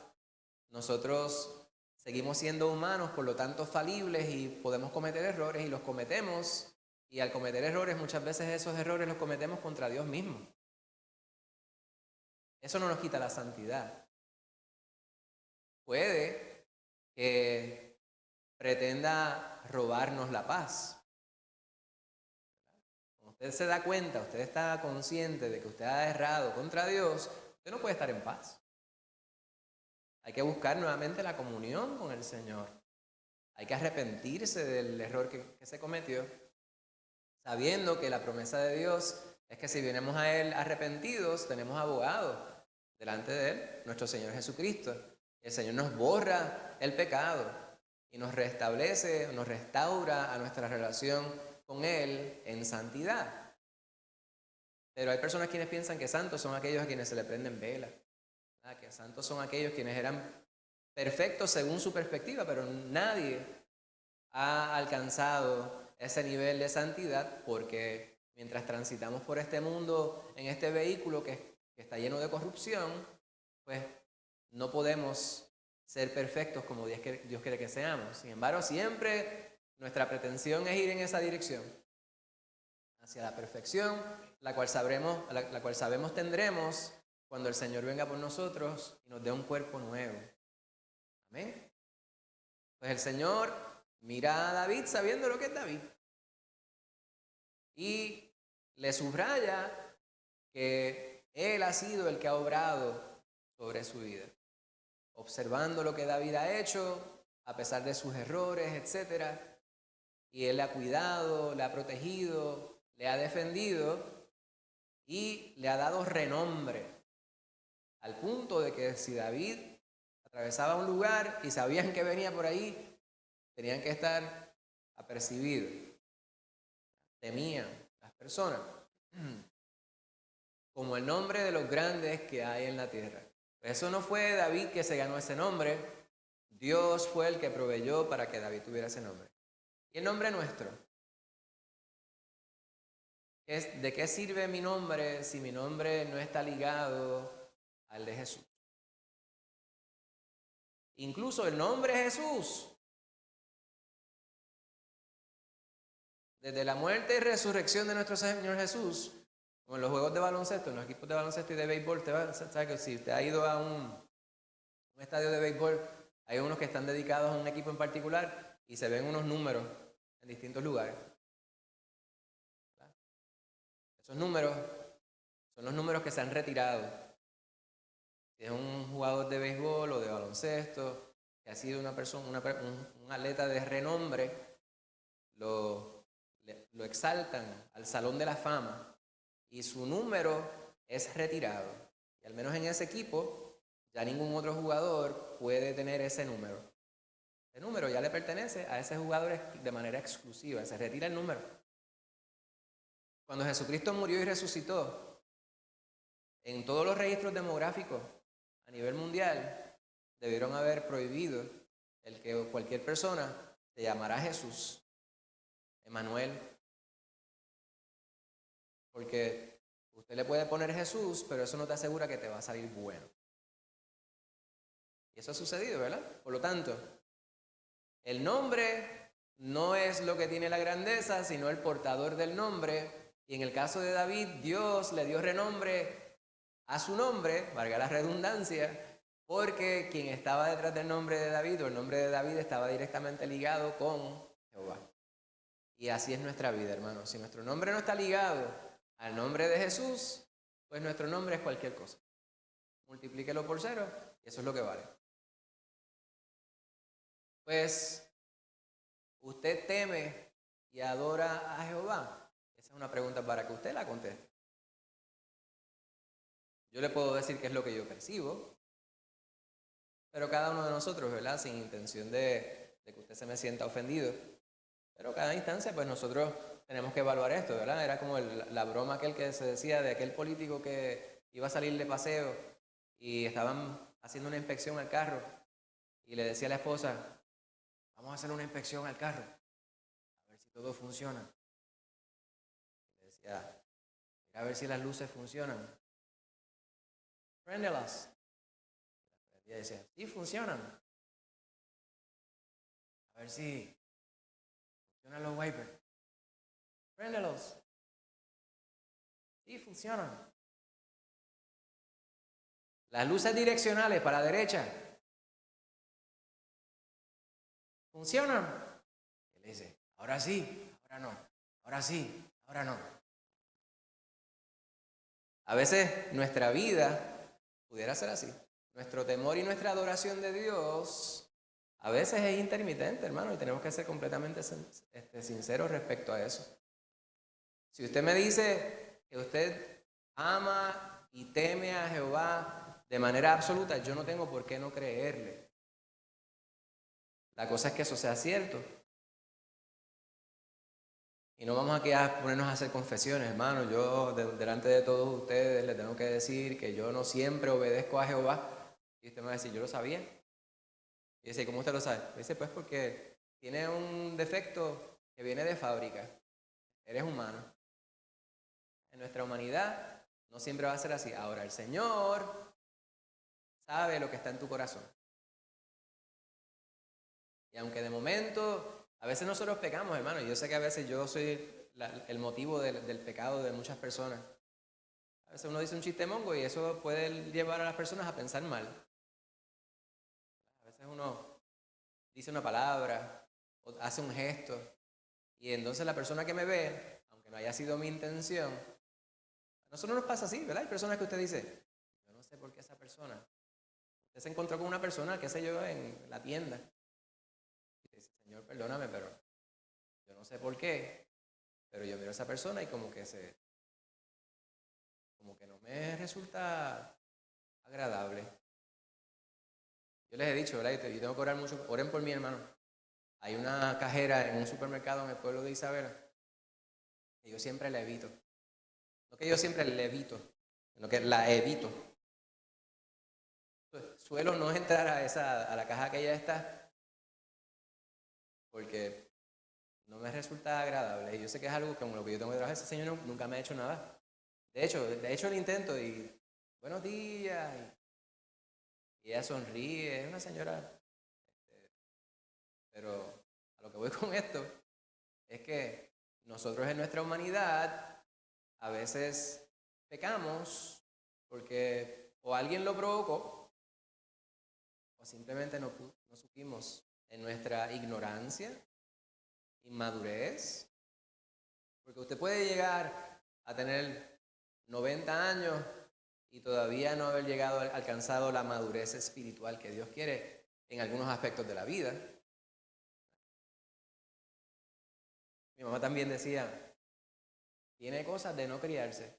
nosotros seguimos siendo humanos, por lo tanto falibles, y podemos cometer errores y los cometemos. Y al cometer errores, muchas veces esos errores los cometemos contra Dios mismo. Eso no nos quita la santidad. Puede que pretenda robarnos la paz. Cuando usted se da cuenta, usted está consciente de que usted ha errado contra Dios, usted no puede estar en paz. Hay que buscar nuevamente la comunión con el Señor. Hay que arrepentirse del error que se cometió, sabiendo que la promesa de Dios es que si venimos a Él arrepentidos, tenemos abogado delante de Él, nuestro Señor Jesucristo. El Señor nos borra el pecado y nos restablece, nos restaura a nuestra relación con Él en santidad. Pero hay personas quienes piensan que santos son aquellos a quienes se le prenden velas, que santos son aquellos quienes eran perfectos según su perspectiva, pero nadie ha alcanzado ese nivel de santidad, porque mientras transitamos por este mundo en este vehículo que está lleno de corrupción, pues no podemos ser perfectos como Dios quiere que seamos. Sin embargo, siempre nuestra pretensión es ir en esa dirección, hacia la perfección, la cual sabemos tendremos cuando el Señor venga por nosotros y nos dé un cuerpo nuevo. Amén. Pues el Señor mira a David sabiendo lo que es David y le subraya que Él ha sido el que ha obrado sobre su vida. Observando lo que David ha hecho, a pesar de sus errores, etc. Y Él le ha cuidado, le ha protegido, le ha defendido y le ha dado renombre. Al punto de que si David atravesaba un lugar y sabían que venía por ahí, tenían que estar apercibidos. Temían las personas como el nombre de los grandes que hay en la tierra. Eso no fue David que se ganó ese nombre. Dios fue el que proveyó para que David tuviera ese nombre. ¿Y el nombre nuestro? ¿De qué sirve mi nombre si mi nombre no está ligado al de Jesús? Incluso el nombre Jesús, desde la muerte y resurrección de nuestro Señor Jesús, como en los juegos de baloncesto, en los equipos de baloncesto y de béisbol, sabe que si usted ha ido a un estadio de béisbol, hay unos que están dedicados a un equipo en particular y se ven unos números en distintos lugares. Esos números son los números que se han retirado. Si es un jugador de béisbol o de baloncesto, que ha sido una persona, un atleta de renombre, lo exaltan al Salón de la Fama y su número es retirado. Y al menos en ese equipo, ya ningún otro jugador puede tener ese número. El número ya le pertenece a ese jugador de manera exclusiva, se retira el número. Cuando Jesucristo murió y resucitó, en todos los registros demográficos a nivel mundial, debieron haber prohibido el que cualquier persona se llamara Jesús, Emmanuel, porque usted le puede poner Jesús, pero eso no te asegura que te va a salir bueno. Y eso ha sucedido, ¿verdad? Por lo tanto, el nombre no es lo que tiene la grandeza, sino el portador del nombre. Y en el caso de David, Dios le dio renombre a su nombre, valga la redundancia, porque quien estaba detrás del nombre de David, o el nombre de David, estaba directamente ligado con Jehová. Y así es nuestra vida, hermanos. Si nuestro nombre no está ligado al nombre de Jesús, pues nuestro nombre es cualquier cosa. Multiplíquelo por 0 y eso es lo que vale. Pues, ¿usted teme y adora a Jehová? Esa es una pregunta para que usted la conteste. Yo le puedo decir qué es lo que yo percibo, pero cada uno de nosotros, ¿verdad? Sin intención de que usted se me sienta ofendido. Pero cada instancia, pues nosotros tenemos que evaluar esto, ¿verdad? Era como la broma aquel que se decía de aquel político que iba a salir de paseo y estaban haciendo una inspección al carro y le decía a la esposa, vamos a hacer una inspección al carro, a ver si todo funciona. Y le decía, mira a ver si las luces funcionan. Préndelas. Y ella decía, sí, funcionan. A ver si funcionan los wipers. Préndelos. Sí, funcionan. Las luces direccionales para la derecha. ¿Funcionan? Y le dice, ahora sí, ahora no. Ahora sí, ahora no. A veces nuestra vida pudiera ser así. Nuestro temor y nuestra adoración de Dios a veces es intermitente, hermano, y tenemos que ser completamente sinceros respecto a eso. Si usted me dice que usted ama y teme a Jehová de manera absoluta, yo no tengo por qué no creerle. La cosa es que eso sea cierto. Y no vamos aquí a ponernos a hacer confesiones, hermano. Yo delante de todos ustedes les tengo que decir que yo no siempre obedezco a Jehová. Y usted me va a decir, yo lo sabía. Y dice, ¿cómo usted lo sabe? Dice, pues porque tiene un defecto que viene de fábrica. Eres humano. En nuestra humanidad no siempre va a ser así. Ahora, el Señor sabe lo que está en tu corazón. Y aunque de momento, a veces nosotros pecamos, hermano. Y yo sé que a veces yo soy el motivo del pecado de muchas personas. A veces uno dice un chiste mongo y eso puede llevar a las personas a pensar mal. A veces uno dice una palabra o hace un gesto y entonces la persona que me ve, aunque no haya sido mi intención, a nosotros nos pasa así, ¿verdad? Hay personas que usted dice, yo no sé por qué esa persona, usted se encontró con una persona, qué sé yo, en la tienda Señor, perdóname, pero yo no sé por qué, pero yo miro a esa persona y como que no me resulta agradable. Yo les he dicho, ¿verdad? Yo tengo que orar mucho, oren por mi hermano. Hay una cajera en un supermercado en el pueblo de Isabela y yo siempre la evito. No que yo siempre la evito, sino que la evito. Suelo no entrar a la caja que ella está porque no me resulta agradable. Y yo sé que es algo como lo que yo tengo que trabajar. Ese señor nunca me ha hecho nada. De hecho, el intento y buenos días. Y ella sonríe, es una señora. Pero a lo que voy con esto es que nosotros en nuestra humanidad a veces pecamos porque o alguien lo provocó o simplemente no supimos en nuestra ignorancia, inmadurez, porque usted puede llegar a tener 90 años y todavía no haber alcanzado la madurez espiritual que Dios quiere en algunos aspectos de la vida. Mi mamá también decía, tiene cosas de no criarse.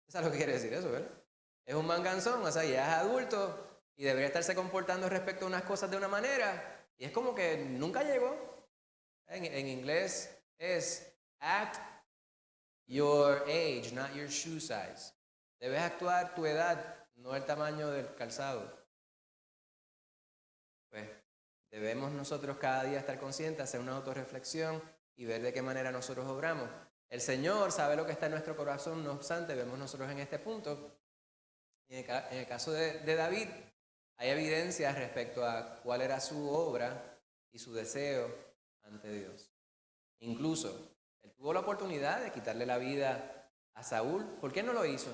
¿Sabes lo que quiere decir eso, verdad? Es un manganzón, o sea, ya es adulto y debería estarse comportando respecto a unas cosas de una manera y es como que nunca llegó. En inglés es act your age, not your shoe size. Debes actuar tu edad, no el tamaño del calzado. Pues debemos nosotros cada día estar conscientes, hacer una autorreflexión y ver de qué manera nosotros obramos. El Señor sabe lo que está en nuestro corazón, no obstante, vemos nosotros en este punto. Y en el caso de David, hay evidencia respecto a cuál era su obra y su deseo ante Dios. Incluso, él tuvo la oportunidad de quitarle la vida a Saúl. ¿Por qué no lo hizo?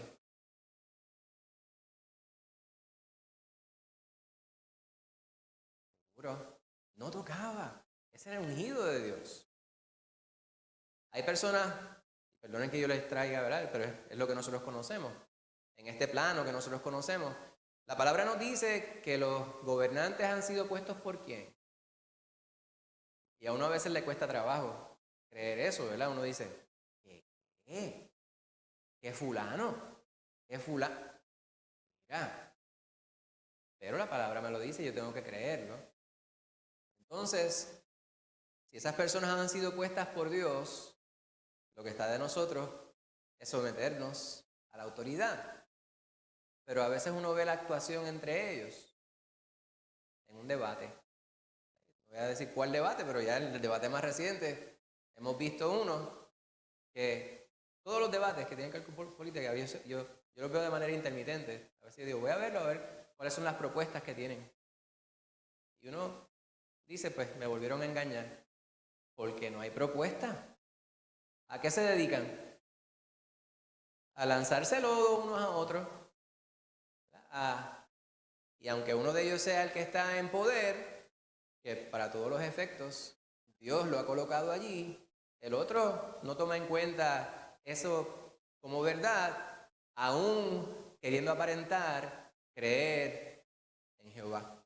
Seguro, no tocaba. Ese era el ungido de Dios. Hay personas, perdonen que yo les traiga, ¿verdad? Pero es lo que nosotros conocemos. En este plano que nosotros conocemos, la palabra nos dice que los gobernantes han sido puestos por ¿quién? Y a uno a veces le cuesta trabajo creer eso, ¿verdad? Uno dice, ¿qué? ¿Qué fulano? ¿Qué fulano? Mira, pero la palabra me lo dice y yo tengo que creerlo. Entonces, si esas personas han sido puestas por Dios, lo que está de nosotros es someternos a la autoridad. Pero a veces uno ve la actuación entre ellos en un debate. No voy a decir cuál debate, pero ya en el debate más reciente hemos visto uno que todos los debates que tienen que ver con política, yo los veo de manera intermitente. A veces digo, voy a verlo, a ver cuáles son las propuestas que tienen. Y uno dice, pues me volvieron a engañar, porque no hay propuesta. ¿A qué se dedican? A lanzarse lodo unos a otros. Y aunque uno de ellos sea el que está en poder, que para todos los efectos Dios lo ha colocado allí, el otro no toma en cuenta eso como verdad, aún queriendo aparentar creer en Jehová.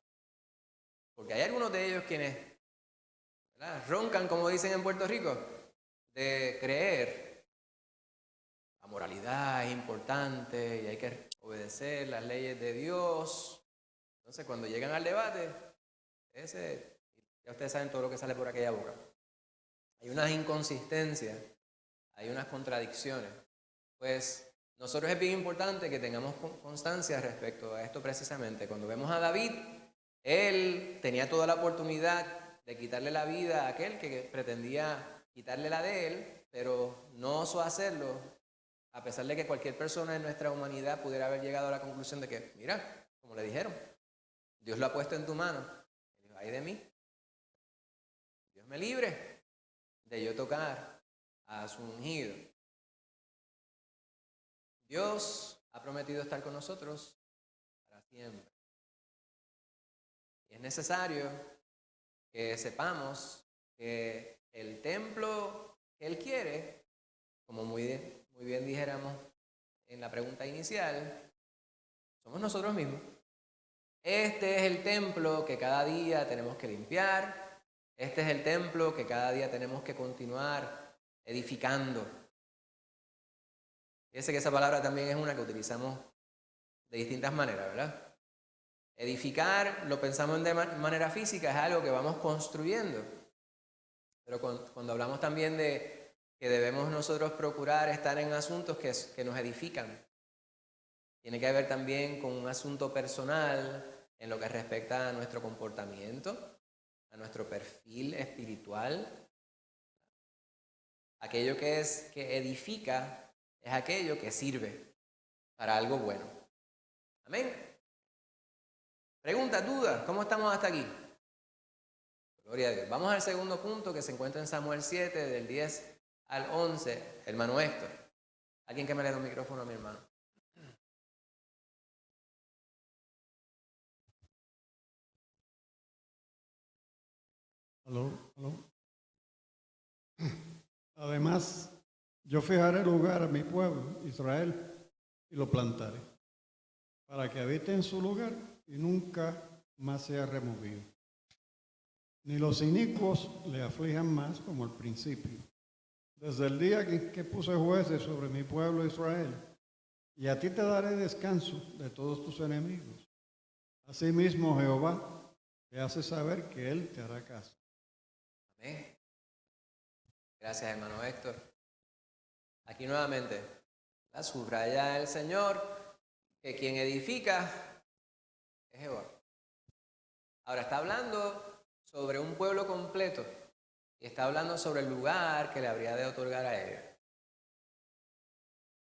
Porque hay algunos de ellos quienes, ¿verdad?, roncan, como dicen en Puerto Rico, de creer. La moralidad es importante y hay que obedecer las leyes de Dios. Entonces, cuando llegan al debate, ya ustedes saben todo lo que sale por aquella boca. Hay unas inconsistencias, hay unas contradicciones. Pues nosotros es bien importante que tengamos constancia respecto a esto precisamente. Cuando vemos a David, él tenía toda la oportunidad de quitarle la vida a aquel que pretendía quitarle la de él, pero no osó hacerlo, a pesar de que cualquier persona en nuestra humanidad pudiera haber llegado a la conclusión de que, mira, como le dijeron, Dios lo ha puesto en tu mano. Él dijo, ay de mí, Dios me libre de yo tocar a su ungido. Dios ha prometido estar con nosotros para siempre. Y es necesario que sepamos que el templo que Él quiere, como muy bien dijéramos en la pregunta inicial, somos nosotros mismos. este es el templo que cada día tenemos que limpiar, este es el templo que cada día tenemos que continuar edificando. Fíjense que esa palabra también es una que utilizamos de distintas maneras, ¿verdad? Edificar, lo pensamos de manera física, es algo que vamos construyendo. Pero cuando hablamos también de que debemos nosotros procurar estar en asuntos que nos edifican, tiene que ver también con un asunto personal en lo que respecta a nuestro comportamiento, a nuestro perfil espiritual. Aquello que edifica es aquello que sirve para algo bueno. Amén. Preguntas, dudas, ¿cómo estamos hasta aquí? Gloria a Dios. Vamos al segundo punto que se encuentra en Samuel 7, del 10 al 11. Hermano Héctor. Alguien que me le dé un micrófono a mi hermano. Aló, aló. Además, yo fijaré lugar a mi pueblo, Israel, y lo plantaré, para que habite en su lugar y nunca más sea removido. Ni los inicuos le aflijan más como al principio, desde el día que puse jueces sobre mi pueblo Israel, y a ti te daré descanso de todos tus enemigos. Asimismo, Jehová te hace saber que Él te hará caso. Amén. Gracias, hermano Héctor. Aquí nuevamente, la subraya el Señor que quien edifica es Jehová. Ahora está hablando sobre un pueblo completo y está hablando sobre el lugar que le habría de otorgar a ellos.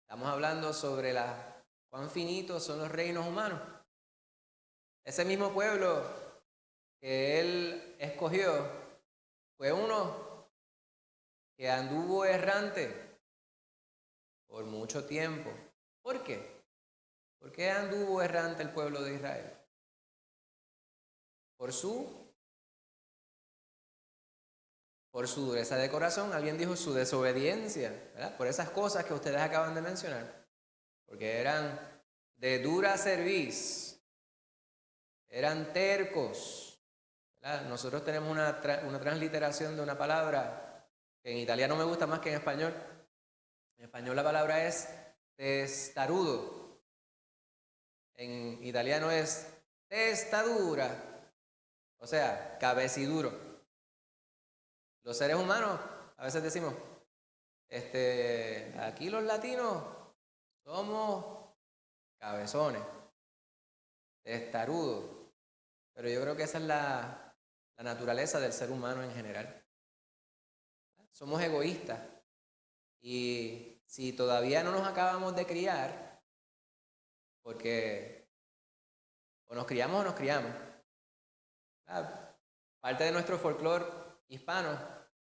Estamos hablando sobre cuán finitos son los reinos humanos. Ese mismo pueblo que él escogió fue uno que anduvo errante por mucho tiempo. ¿Por qué? ¿Por qué anduvo errante el pueblo de Israel? Por su dureza de corazón. Alguien dijo su desobediencia, ¿verdad? Por esas cosas que ustedes acaban de mencionar. Porque eran de dura cerviz, eran tercos, ¿verdad? Nosotros tenemos una transliteración de una palabra que en italiano me gusta más que en español. En español la palabra es testarudo. En italiano es testadura, o sea, cabeciduro. Los seres humanos a veces decimos, aquí los latinos somos cabezones, testarudos, pero yo creo que esa es la naturaleza del ser humano en general. Somos egoístas y si todavía no nos acabamos de criar, porque o nos criamos o nos criamos. Parte de nuestro folclore hispano,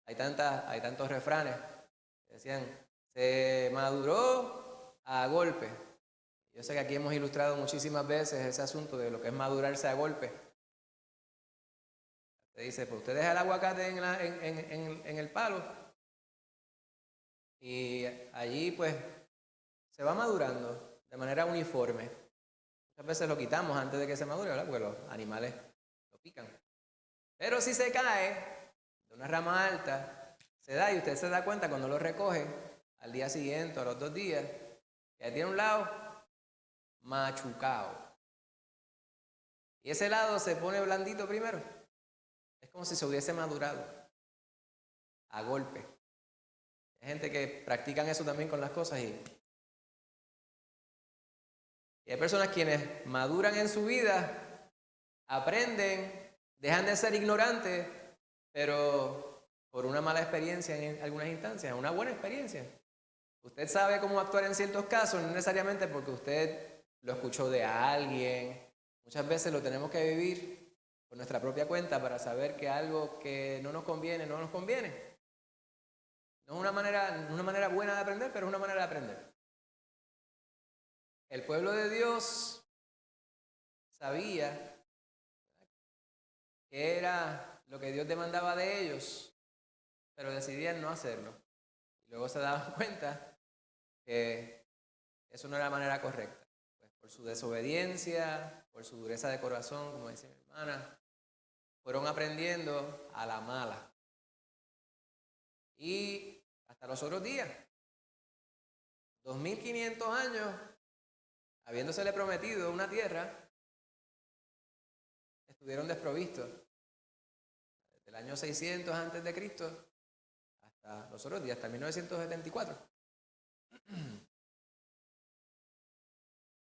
hay tantos refranes que decían, se maduró a golpe. Yo sé que aquí hemos ilustrado muchísimas veces ese asunto de lo que es madurarse a golpe. Se dice, pues usted deja el aguacate en el palo y allí pues se va madurando de manera uniforme. Muchas veces lo quitamos antes de que se madure, ¿verdad? Porque los animales lo pican. Pero si se cae de una rama alta, se da y usted se da cuenta cuando lo recoge al día siguiente o a los 2 días, que tiene un lado machucado. Y ese lado se pone blandito primero. Es como si se hubiese madurado a golpe. Hay gente que practican eso también con las cosas y hay personas quienes maduran en su vida, aprenden, dejan de ser ignorantes, pero por una mala experiencia en algunas instancias, una buena experiencia. Usted sabe cómo actuar en ciertos casos, no necesariamente porque usted lo escuchó de alguien. Muchas veces lo tenemos que vivir por nuestra propia cuenta para saber que algo que no nos conviene, no nos conviene. No es una manera buena de aprender, pero es una manera de aprender. El pueblo de Dios sabía que era lo que Dios demandaba de ellos, pero decidían no hacerlo. Y luego se daban cuenta que eso no era la manera correcta. Pues por su desobediencia, por su dureza de corazón, como dice mi hermana, fueron aprendiendo a la mala. Y hasta los otros días, 2500 años, habiéndosele prometido una tierra, estuvieron desprovistos. Desde el año 600 antes de Cristo hasta los otros días, hasta 1974.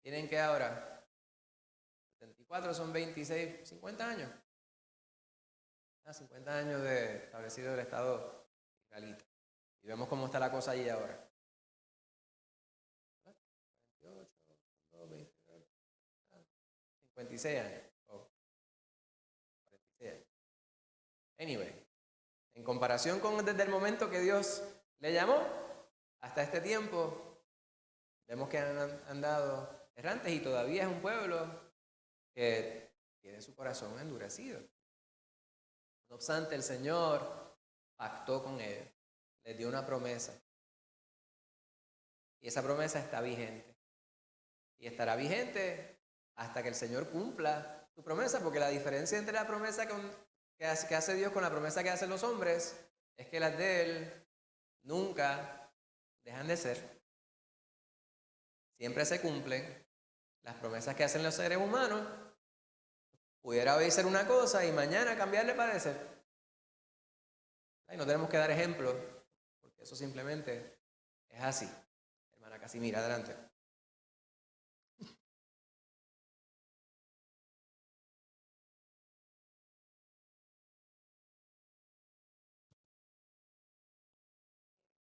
Tienen que ahora, 74 son 26, 50 años. 50 años de establecido el Estado israelita. Y vemos cómo está la cosa allí ahora. 48, 28, 56 años. 46 años. Anyway, en comparación con desde el momento que Dios le llamó hasta este tiempo, vemos que han andado errantes y todavía es un pueblo que tiene su corazón endurecido. No obstante, el Señor pactó con ellos, les dio una promesa. Y esa promesa está vigente. Y estará vigente hasta que el Señor cumpla su promesa, porque la diferencia entre la promesa que hace Dios con la promesa que hacen los hombres es que las de Él nunca dejan de ser. Siempre se cumplen. Las promesas que hacen los seres humanos, pudiera hoy ser una cosa y mañana cambiarle parecer. Y no tenemos que dar ejemplos, porque eso simplemente es así. Hermana Casimira, adelante.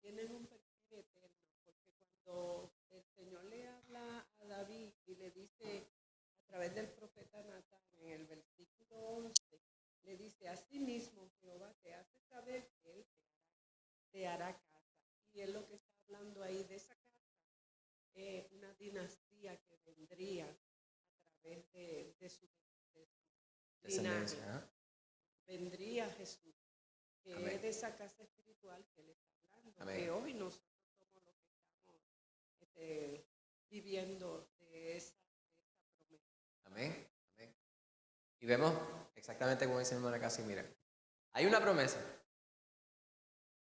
Tienen un perfil eterno, porque cuando el Señor le habla a David y le dice a través del profeta Natán en el versículo 11, le dice: asimismo Jehová te hace saber que Él te hará casa. Y es lo que está hablando ahí de esa casa, una dinastía que vendría a través de su linaje. Vendría Jesús, que Amén. es de esa casa espiritual que Él está hablando. Amén. Que hoy nosotros somos los que estamos viviendo de esa promesa. Amén. Amén. Y vemos exactamente como dice mi hermana Casimira. Hay una promesa.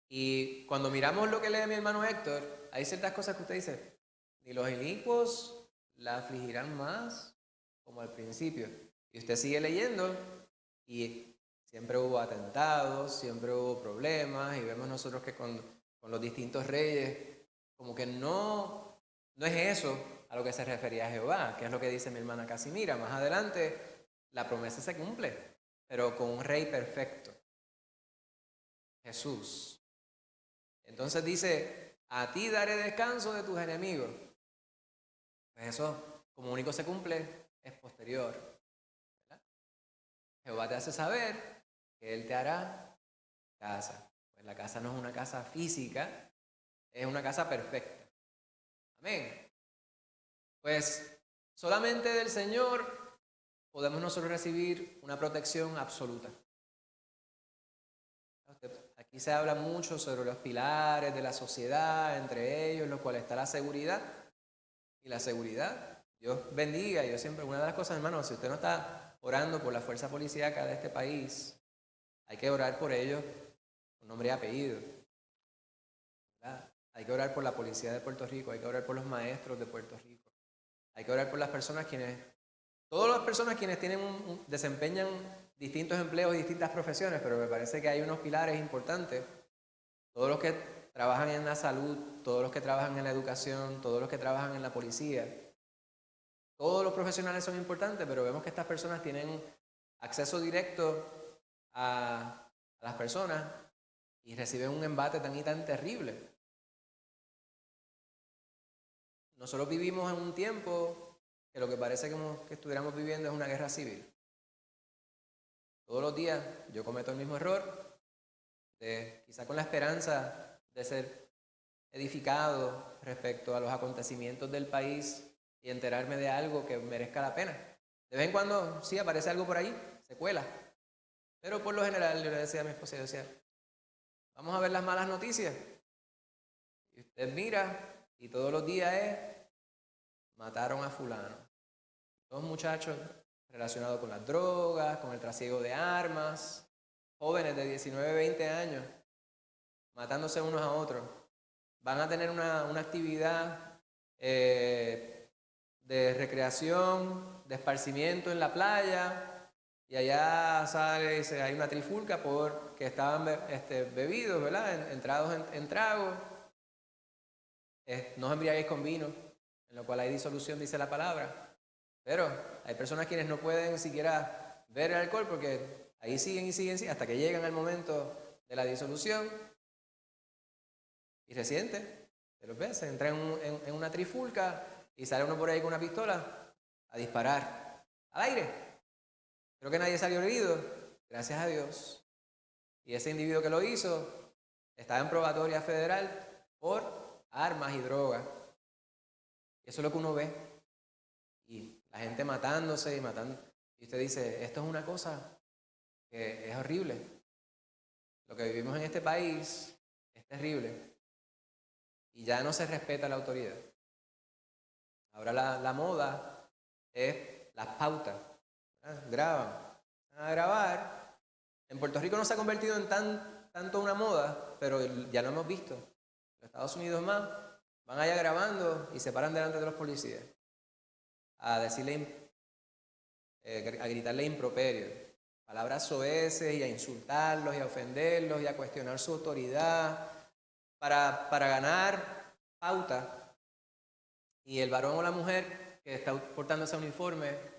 Y cuando miramos lo que lee mi hermano Héctor, hay ciertas cosas que usted dice: ni los inicuos la afligirán más como al principio. Y usted sigue leyendo y siempre hubo atentados, siempre hubo problemas, y vemos nosotros que con los distintos reyes, como que no es eso a lo que se refería Jehová, que es lo que dice mi hermana Casimira. Más adelante la promesa se cumple, pero con un rey perfecto, Jesús. Entonces dice: a ti daré descanso de tus enemigos. Pues eso, como único se cumple, es posterior, ¿verdad? Jehová te hace saber que Él te hará casa. Pues la casa no es una casa física, es una casa perfecta. Amén. Pues solamente del Señor podemos nosotros recibir una protección absoluta. Aquí se habla mucho sobre los pilares de la sociedad, entre ellos los cuales está la seguridad. Y la seguridad, Dios bendiga. Yo siempre, una de las cosas, hermano, si usted no está orando por la fuerza policíaca de este país, hay que orar por ellos con nombre y apellido, ¿verdad? Hay que orar por la policía de Puerto Rico, hay que orar por los maestros de Puerto Rico, hay que orar por las personas todas las personas quienes desempeñan distintos empleos y distintas profesiones, pero me parece que hay unos pilares importantes. Todos los que trabajan en la salud, todos los que trabajan en la educación, todos los que trabajan en la policía, todos los profesionales son importantes, pero vemos que estas personas tienen acceso directo a las personas y reciben un embate tan y tan terrible. Nosotros vivimos en un tiempo que lo que parece que estuviéramos viviendo es una guerra civil. Todos los días yo cometo el mismo error, quizá con la esperanza de ser edificado respecto a los acontecimientos del país y enterarme de algo que merezca la pena. De vez en cuando sí aparece algo por ahí, se cuela. Pero por lo general yo le decía a mi esposa, yo decía: vamos a ver las malas noticias. Y usted mira y todos los días es mataron a fulano. Todos muchachos relacionados con las drogas, con el trasiego de armas, jóvenes de 19, 20 años, matándose unos a otros. Van a tener una actividad de recreación, de esparcimiento en la playa, y allá sale, dice, hay una trifulca porque estaban bebidos, ¿verdad? Entrados en trago. No os embriaguéis con vino, en lo cual hay disolución, dice la palabra. Pero hay personas quienes no pueden siquiera ver el alcohol porque ahí siguen y siguen hasta que llegan al momento de la disolución. Y reciente, de los veces, entra en una trifulca y sale uno por ahí con una pistola a disparar al aire. Creo que nadie salió herido, gracias a Dios. Y ese individuo que lo hizo estaba en probatoria federal por armas y drogas. Y eso es lo que uno ve. Y la gente matándose y matando. Y usted dice, esto es una cosa que es horrible. Lo que vivimos en este país es terrible. Y ya no se respeta la autoridad. Ahora la moda es las pautas. Graban. Van a grabar. En Puerto Rico no se ha convertido en tanto una moda, pero ya lo hemos visto. En los Estados Unidos más, van allá grabando y se paran delante de los policías a decirle, a gritarle improperios, palabras soeces, y a insultarlos y a ofenderlos y a cuestionar su autoridad para ganar pauta. Y el varón o la mujer que está portando ese uniforme,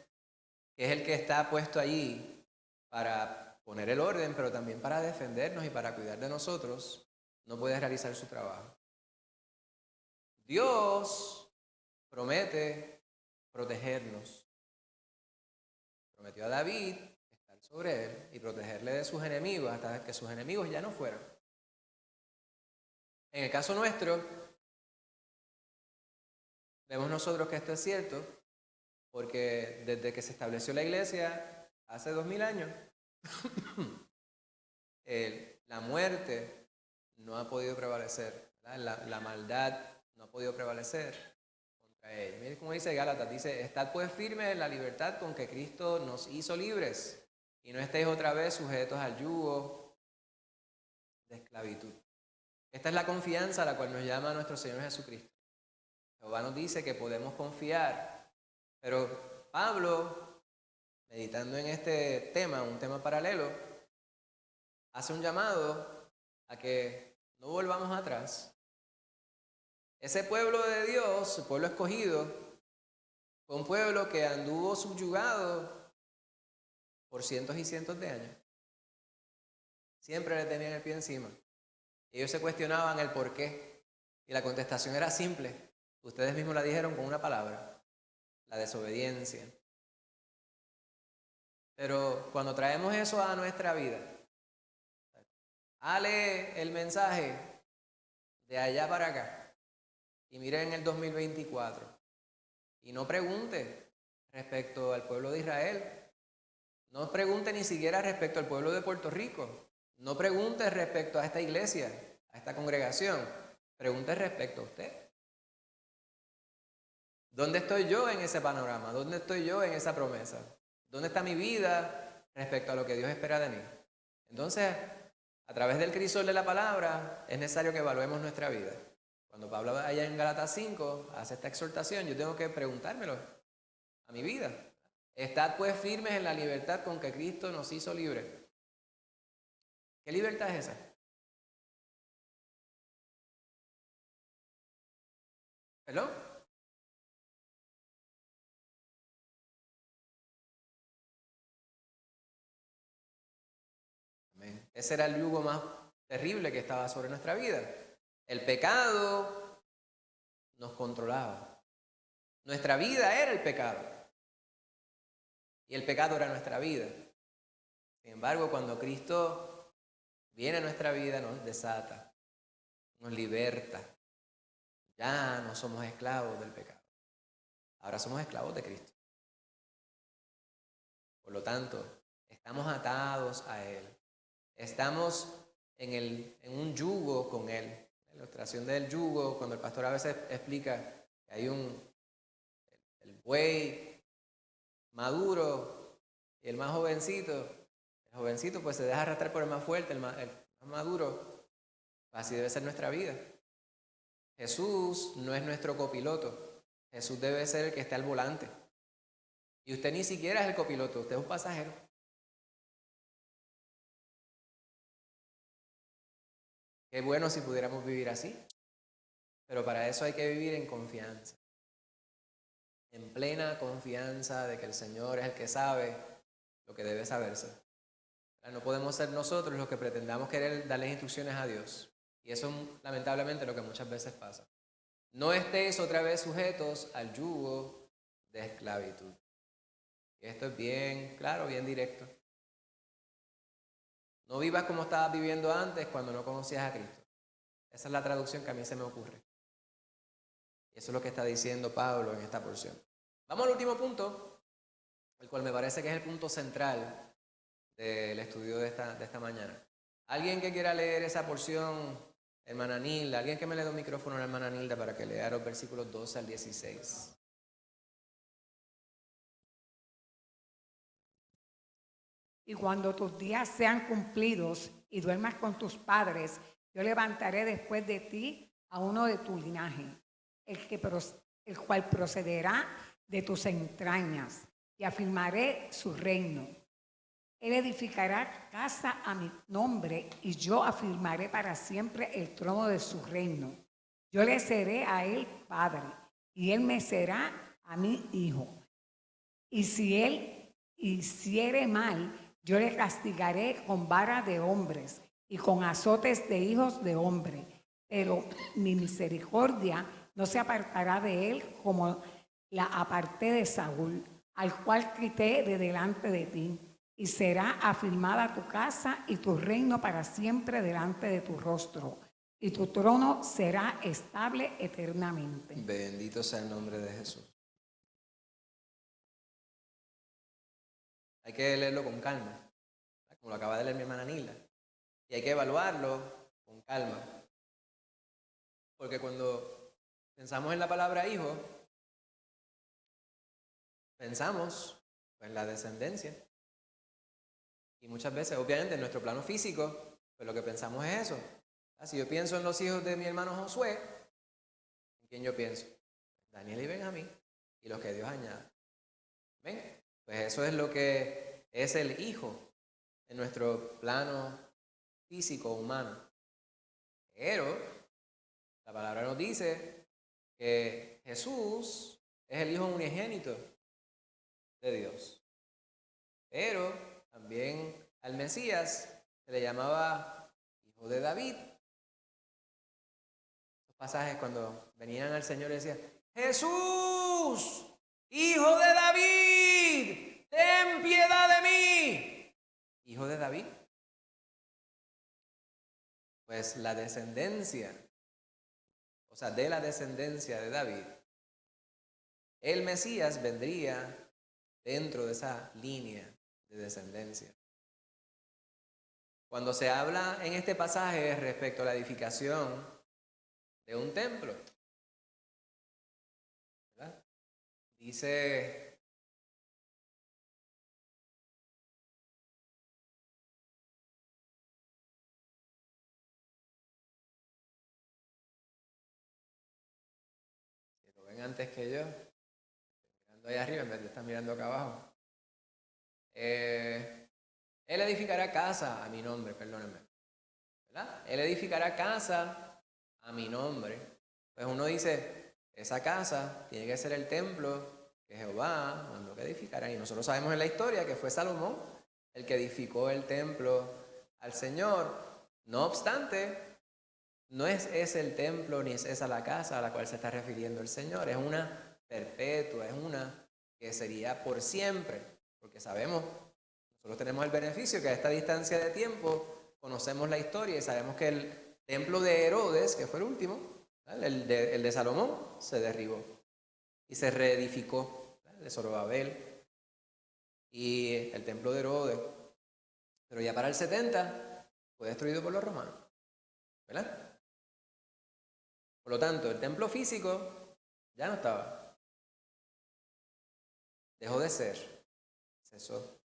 que es el que está puesto allí para poner el orden, pero también para defendernos y para cuidar de nosotros, no puede realizar su trabajo. Dios promete protegernos. Prometió a David estar sobre él y protegerle de sus enemigos hasta que sus enemigos ya no fueran. En el caso nuestro, vemos nosotros que esto es cierto porque desde que se estableció la iglesia hace 2000 años, la muerte no ha podido prevalecer, la maldad no ha podido prevalecer contra ella. Miren cómo dice Gálatas, dice, estad pues firmes en la libertad con que Cristo nos hizo libres y no estéis otra vez sujetos al yugo de esclavitud. Esta es la confianza a la cual nos llama nuestro Señor Jesucristo. Jehová nos dice que podemos confiar, pero Pablo, meditando en este tema, un tema paralelo, hace un llamado a que no volvamos atrás. Ese pueblo de Dios, su pueblo escogido, fue un pueblo que anduvo subyugado por cientos y cientos de años. Siempre le tenían el pie encima. Ellos se cuestionaban el por qué. Y la contestación era simple. Ustedes mismos la dijeron con una palabra: la desobediencia. Pero cuando traemos eso a nuestra vida, hale el mensaje de allá para acá y mire en el 2024 y no pregunte respecto al pueblo de Israel, no pregunte ni siquiera respecto al pueblo de Puerto Rico, no pregunte respecto a esta iglesia, a esta congregación, pregunte respecto a usted. ¿Dónde estoy yo en ese panorama? ¿Dónde estoy yo en esa promesa? ¿Dónde está mi vida respecto a lo que Dios espera de mí? Entonces, a través del crisol de la palabra, es necesario que evaluemos nuestra vida. Cuando Pablo allá en Gálatas 5 hace esta exhortación, yo tengo que preguntármelo a mi vida. Estad pues firmes en la libertad con que Cristo nos hizo libres. ¿Qué libertad es esa? ¿Perdón? Amén. Ese era el yugo más terrible que estaba sobre nuestra vida. El pecado nos controlaba. Nuestra vida era el pecado. Y el pecado era nuestra vida. Sin embargo, cuando Cristo viene a nuestra vida, nos desata, nos liberta. Ya no somos esclavos del pecado. Ahora somos esclavos de Cristo. Por lo tanto, estamos atados a Él. Estamos en un yugo con Él. La ilustración del yugo, cuando el pastor a veces explica que hay buey maduro y el más jovencito, el jovencito pues se deja arrastrar por el más fuerte, el más maduro. Así debe ser nuestra vida. Jesús no es nuestro copiloto. Jesús debe ser el que está al volante. Y usted ni siquiera es el copiloto, usted es un pasajero. Qué bueno si pudiéramos vivir así. Pero para eso hay que vivir en confianza. En plena confianza de que el Señor es el que sabe lo que debe saberse. No podemos ser nosotros los que pretendamos querer darles instrucciones a Dios. Y eso es lamentablemente lo que muchas veces pasa. No estéis otra vez sujetos al yugo de esclavitud. Y esto es bien claro, bien directo. No vivas como estabas viviendo antes cuando no conocías a Cristo. Esa es la traducción que a mí se me ocurre. Y eso es lo que está diciendo Pablo en esta porción. Vamos al último punto, el cual me parece que es el punto central del estudio de esta mañana. ¿Alguien que quiera leer esa porción, hermana Nilda? ¿Alguien que me le dé un micrófono a la hermana Nilda para que lea los versículos 12 al 16? Y cuando tus días sean cumplidos y duermas con tus padres, yo levantaré después de ti a uno de tu linaje, el cual procederá de tus entrañas, y afirmaré su reino. Él edificará casa a mi nombre, y yo afirmaré para siempre el trono de su reino. Yo le seré a él padre, y él me será a mí hijo. Y si él hiciere mal, yo le castigaré con vara de hombres y con azotes de hijos de hombre. Pero mi misericordia no se apartará de él como la aparté de Saúl, al cual quité de delante de ti. Y será afirmada tu casa y tu reino para siempre delante de tu rostro. Y tu trono será estable eternamente. Bendito sea el nombre de Jesús. Hay que leerlo con calma, como lo acaba de leer mi hermana Nilda. Y hay que evaluarlo con calma. Porque cuando pensamos en la palabra hijo, pensamos en la descendencia. Y muchas veces, obviamente, en nuestro plano físico, pues lo que pensamos es eso. Si yo pienso en los hijos de mi hermano Josué, ¿en quién yo pienso? Daniel y Benjamín, y los que Dios añade. ¿Ven? Pues eso es lo que es el hijo en nuestro plano físico humano. Pero la palabra nos dice que Jesús es el hijo unigénito de Dios. Pero también al Mesías se le llamaba hijo de David. Los pasajes cuando venían al Señor y decían: Jesús, hijo de David, ten piedad de mí. Hijo de David. Pues la descendencia, o sea, de la descendencia de David, el Mesías vendría dentro de esa línea de descendencia. Cuando se habla en este pasaje respecto a la edificación de un templo, ¿verdad? Dice ven antes que yo, mirando allá arriba en vez de estar mirando acá abajo. Él edificará casa a mi nombre, perdónenme. ¿Verdad? Él edificará casa a mi nombre. Pues uno dice, esa casa tiene que ser el templo que Jehová mandó que edificaran. Y nosotros sabemos en la historia que fue Salomón el que edificó el templo al Señor. No obstante, no es ese el templo ni es esa la casa a la cual se está refiriendo el Señor. Es una perpetua, es una que sería por siempre. Porque sabemos, nosotros tenemos el beneficio que a esta distancia de tiempo conocemos la historia y sabemos que el templo de Herodes, que fue el último, el de Salomón, se derribó y se reedificó, el de Zorobabel y el templo de Herodes. Pero ya para el 70 fue destruido por los romanos, ¿verdad? Por lo tanto, el templo físico ya no estaba. dejó de ser, cesó.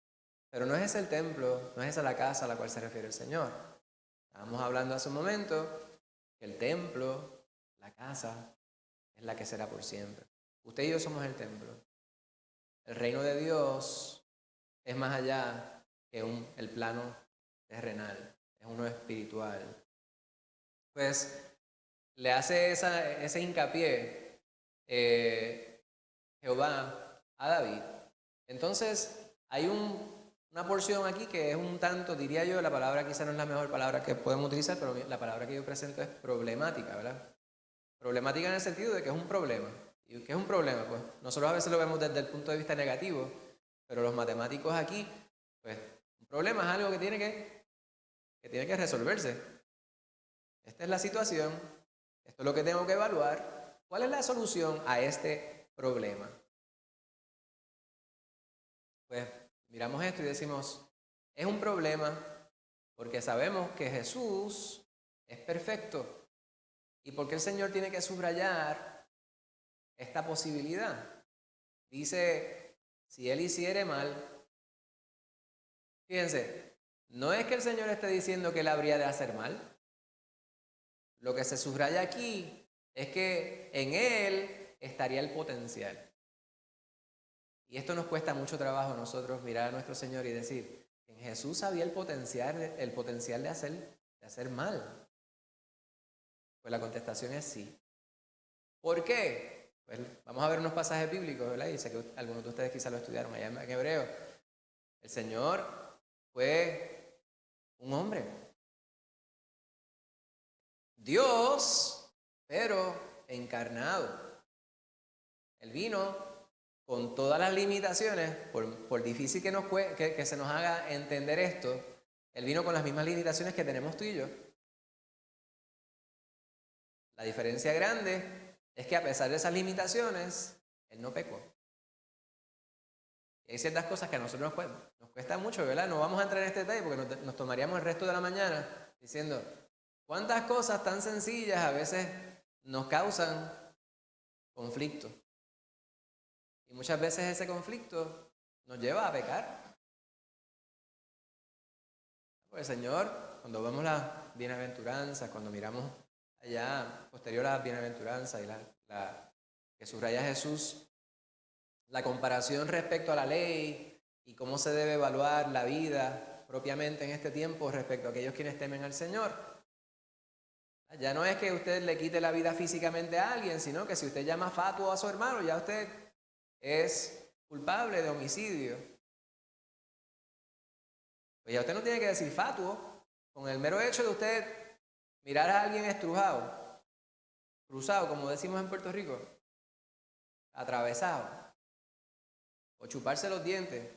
Pero no es ese el templo, no es esa la casa a la cual se refiere el Señor. Estábamos hablando hace un momento que el templo, la casa, es la que será por siempre. Usted y yo somos el templo. El reino de Dios es más allá que el plano terrenal, es uno espiritual. Pues le hace ese hincapié Jehová a David. Entonces hay una porción aquí que es un tanto, diría yo, la palabra quizá no es la mejor palabra que podemos utilizar, pero la palabra que yo presento es problemática, ¿verdad? Problemática en el sentido de que es un problema. ¿Y qué es un problema? Pues nosotros a veces lo vemos desde el punto de vista negativo, pero los matemáticos aquí, pues un problema es algo que tiene que resolverse. Esta es la situación, esto es lo que tengo que evaluar. ¿Cuál es la solución a este problema? Pues miramos esto y decimos, es un problema porque sabemos que Jesús es perfecto. ¿Y por qué el Señor tiene que subrayar esta posibilidad? Dice, si Él hiciere mal, fíjense, no es que el Señor esté diciendo que Él habría de hacer mal. Lo que se subraya aquí es que en Él estaría el potencial. Y esto nos cuesta mucho trabajo a nosotros mirar a nuestro Señor y decir, en Jesús había el potencial de hacer mal. Pues la contestación es sí. ¿Por qué? Pues vamos a ver unos pasajes bíblicos, ¿verdad? Y sé que algunos de ustedes quizás lo estudiaron allá en Hebreo. El Señor fue un hombre. Dios, pero encarnado. Él vino con todas las limitaciones, por difícil que se nos haga entender esto, Él vino con las mismas limitaciones que tenemos tú y yo. La diferencia grande es que a pesar de esas limitaciones, Él no pecó. Y hay ciertas cosas que a nosotros nos cuesta mucho, ¿verdad? No vamos a entrar en este detalle porque nos tomaríamos el resto de la mañana diciendo cuántas cosas tan sencillas a veces nos causan conflicto. Y muchas veces ese conflicto nos lleva a pecar. Pues el Señor, cuando vemos las bienaventuranzas, cuando miramos allá posterior a las bienaventuranzas y que subraya Jesús, la comparación respecto a la ley y cómo se debe evaluar la vida propiamente en este tiempo respecto a aquellos quienes temen al Señor. Ya no es que usted le quite la vida físicamente a alguien, sino que si usted llama fatuo a su hermano, ya usted es culpable de homicidio. Pues ya usted no tiene que decir fatuo. Con el mero hecho de usted mirar a alguien estrujado, cruzado, como decimos en Puerto Rico, atravesado, o chuparse los dientes,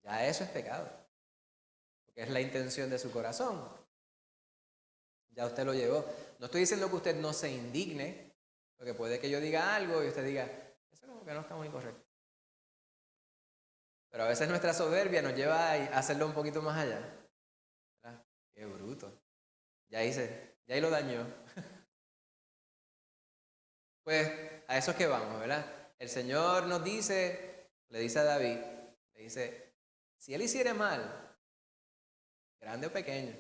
ya eso es pecado, porque es la intención de su corazón. Ya usted lo llevó. No estoy diciendo que usted no se indigne, porque puede que yo diga algo y usted diga, eso como que no está muy correcto. Pero a veces nuestra soberbia nos lleva a hacerlo un poquito más allá. ¿Verdad? Qué bruto. Ya ahí lo dañó. Pues a eso es que vamos, ¿verdad? El Señor nos dice, le dice a David, le dice, si él hiciere mal, grande o pequeño,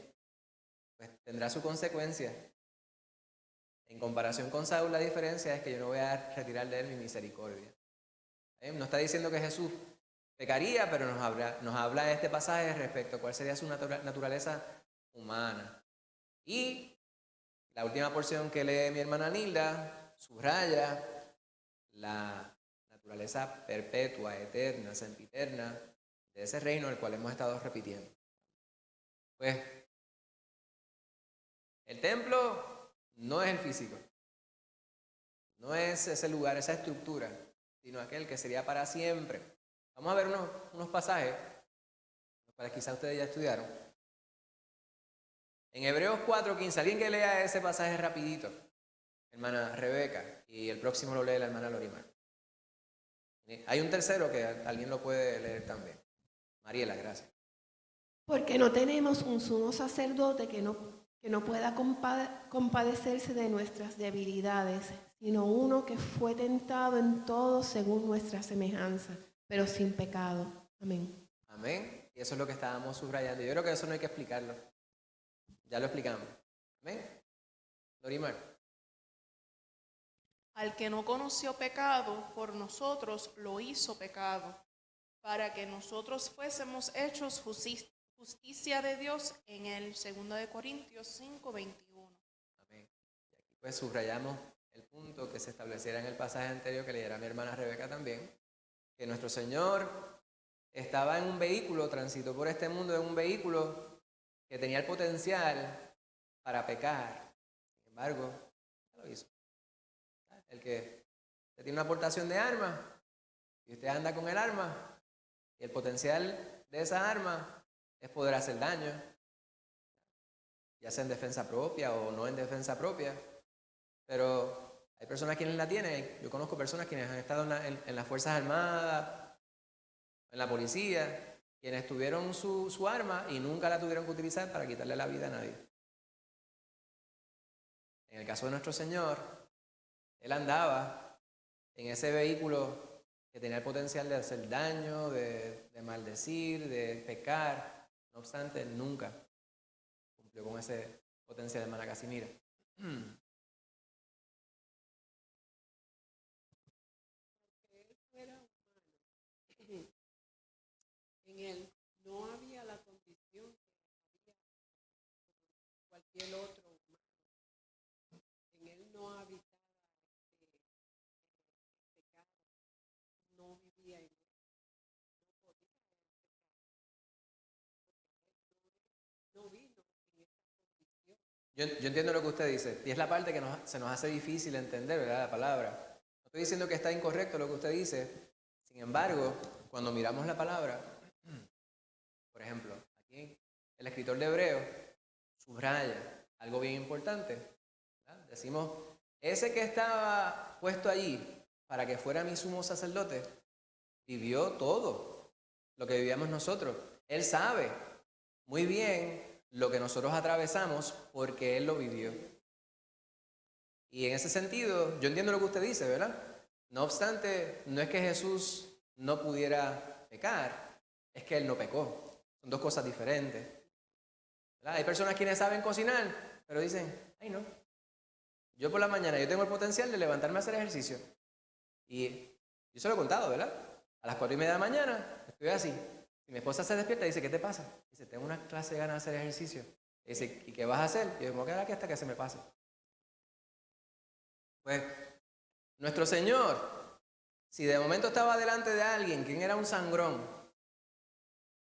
pues tendrá su consecuencia. En comparación con Saúl, la diferencia es que yo no voy a retirar de él mi misericordia. No está diciendo que Jesús pecaría, pero nos habla en este pasaje respecto a cuál sería su naturaleza humana. Y la última porción que lee mi hermana Nilda subraya la naturaleza perpetua, eterna, sempiterna de ese reino al cual hemos estado repitiendo. Pues el templo no es el físico, no es ese lugar, esa estructura, sino aquel que sería para siempre. Vamos a ver unos pasajes, para quizás ustedes ya estudiaron. En Hebreos 4:15, alguien que lea ese pasaje rapidito, hermana Rebeca, y el próximo lo lee la hermana Lorimar. Hay un tercero que alguien lo puede leer también. Mariela, gracias. Porque no tenemos un sumo sacerdote que que no pueda compadecerse de nuestras debilidades, sino uno que fue tentado en todo según nuestra semejanza, pero sin pecado. Amén. Amén. Y eso es lo que estábamos subrayando. Yo creo que eso no hay que explicarlo. Ya lo explicamos. Amén. Dorimar. Al que no conoció pecado, por nosotros lo hizo pecado, para que nosotros fuésemos hechos justicia de Dios en él. 2 de Corintios 5:21. Amén. Y aquí pues subrayamos el punto que se estableciera en el pasaje anterior que leyera mi hermana Rebeca también, que nuestro Señor estaba en un vehículo, transitó por este mundo en un vehículo que tenía el potencial para pecar. Sin embargo, no lo hizo. El que usted tiene una aportación de armas y usted anda con el arma y el potencial de esa arma es poder hacer daño, ya sea en defensa propia o no en defensa propia, pero hay personas quienes la tienen. Yo conozco personas quienes han estado en las Fuerzas Armadas, en la policía, quienes tuvieron su arma y nunca la tuvieron que utilizar para quitarle la vida a nadie. En el caso de nuestro Señor, Él andaba en ese vehículo que tenía el potencial de hacer daño, de maldecir, de pecar. No obstante, nunca cumplió con ese potencial de mala Casimira. Él fuera humano. En él no había la condición que había cualquier otro humano. En él no habitaba pecado, no vivía en él, no podía no vino en esta condición. Yo entiendo lo que usted dice, y es la parte que se nos hace difícil entender, ¿verdad? La palabra. No estoy diciendo que está incorrecto lo que usted dice, sin embargo, cuando miramos la palabra, por ejemplo, aquí el escritor de Hebreo subraya algo bien importante, ¿verdad? Decimos, ese que estaba puesto allí para que fuera mi sumo sacerdote, vivió todo lo que vivíamos nosotros. Él sabe muy bien lo que nosotros atravesamos porque Él lo vivió. Y en ese sentido, yo entiendo lo que usted dice, ¿verdad? No obstante, no es que Jesús no pudiera pecar, es que Él no pecó. Son dos cosas diferentes, ¿verdad? Hay personas quienes saben cocinar, pero dicen, ay no, yo por la mañana yo tengo el potencial de levantarme a hacer ejercicio. Y yo se lo he contado, ¿verdad? A las 4:30 de la mañana estoy así. Y mi esposa se despierta y dice, ¿qué te pasa? Dice, tengo una clase de ganas de hacer ejercicio. Y dice, ¿y qué vas a hacer? Y yo me voy a quedar aquí hasta que se me pase. Pues, nuestro Señor, si de momento estaba delante de alguien, quien era un sangrón,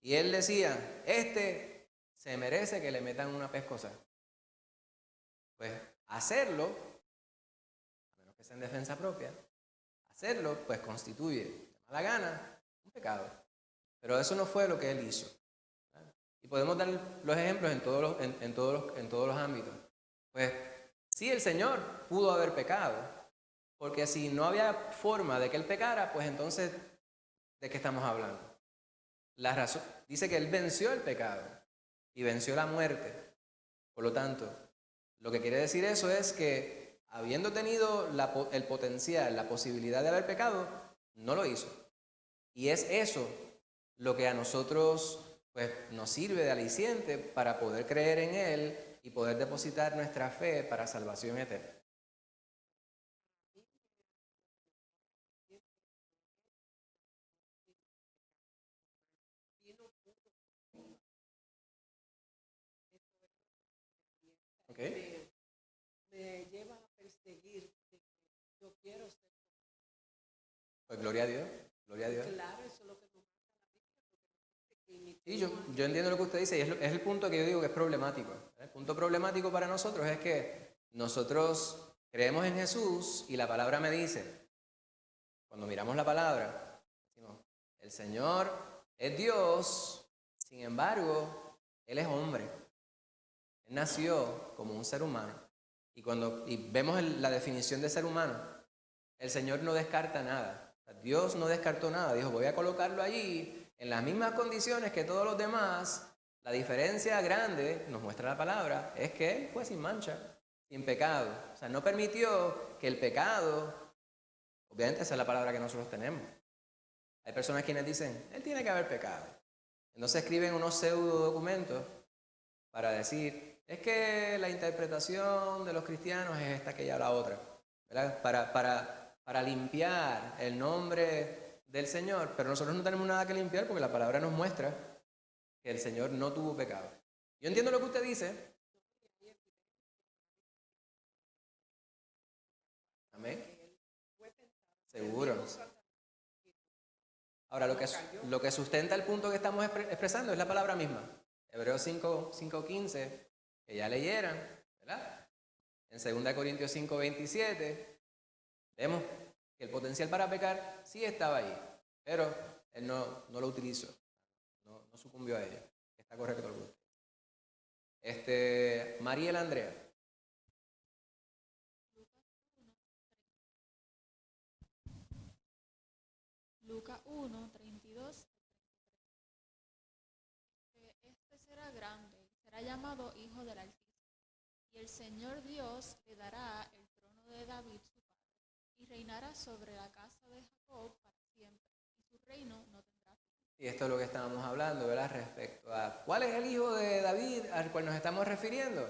y Él decía, este se merece que le metan una pescosa, pues hacerlo, a menos que sea en defensa propia, hacerlo, pues constituye de mala gana un pecado. Pero eso no fue lo que Él hizo, ¿verdad? Y podemos dar los ejemplos en todos los ámbitos. Pues sí, el Señor pudo haber pecado, porque si no había forma de que Él pecara, pues entonces, ¿de qué estamos hablando? La razón, dice que Él venció el pecado y venció la muerte. Por lo tanto, lo que quiere decir eso es que habiendo tenido el potencial, la posibilidad de haber pecado, no lo hizo. Y es eso lo que a nosotros pues, nos sirve de aliciente para poder creer en Él y poder depositar nuestra fe para salvación eterna. ¿Ok? Me lleva a perseguir de que yo quiero ser Pues gloria a Dios, gloria a Dios. claro, eso es lo que nos mata la Biblia, porque nos dice que Sí, yo entiendo lo que usted dice y es el punto que yo digo que es problemático. El punto problemático para nosotros es que nosotros creemos en Jesús y la palabra me dice, cuando miramos la palabra, decimos, el Señor es Dios, sin embargo, Él es hombre. Él nació como un ser humano. Y vemos la definición de ser humano, el Señor no descarta nada. Dios no descartó nada, dijo, voy a colocarlo allí en las mismas condiciones que todos los demás, La diferencia grande, nos muestra la palabra, es que Él fue sin mancha, sin pecado. O sea, no permitió que el pecado, obviamente esa es la palabra que nosotros tenemos. Hay personas quienes dicen, Él tiene que haber pecado. Entonces escriben unos pseudo documentos para decir, es que la interpretación de los cristianos es esta, aquella o la otra, ¿verdad? Para limpiar el nombre del Señor, pero nosotros no tenemos nada que limpiar porque la palabra nos muestra que el Señor no tuvo pecado. Yo entiendo lo que usted dice. Amén. Seguro. Ahora, lo que sustenta el punto que estamos expresando es la palabra misma. Hebreos 5:15, que ya leyeran, ¿verdad? En 2 Corintios 5:27, vemos que el potencial para pecar sí estaba ahí, pero él no lo utilizó, no sucumbió a ello. Está correcto el punto. Mariel Andrea. Lucas 1, 32. Este será grande, será llamado Hijo del Altísimo. Y el Señor Dios le dará el trono de David, su padre, y reinará sobre la casa de Jacob para siempre, y su reino no tendrá fin. Y esto es lo que estábamos hablando, ¿verdad? Respecto a cuál es el hijo de David al cual nos estamos refiriendo.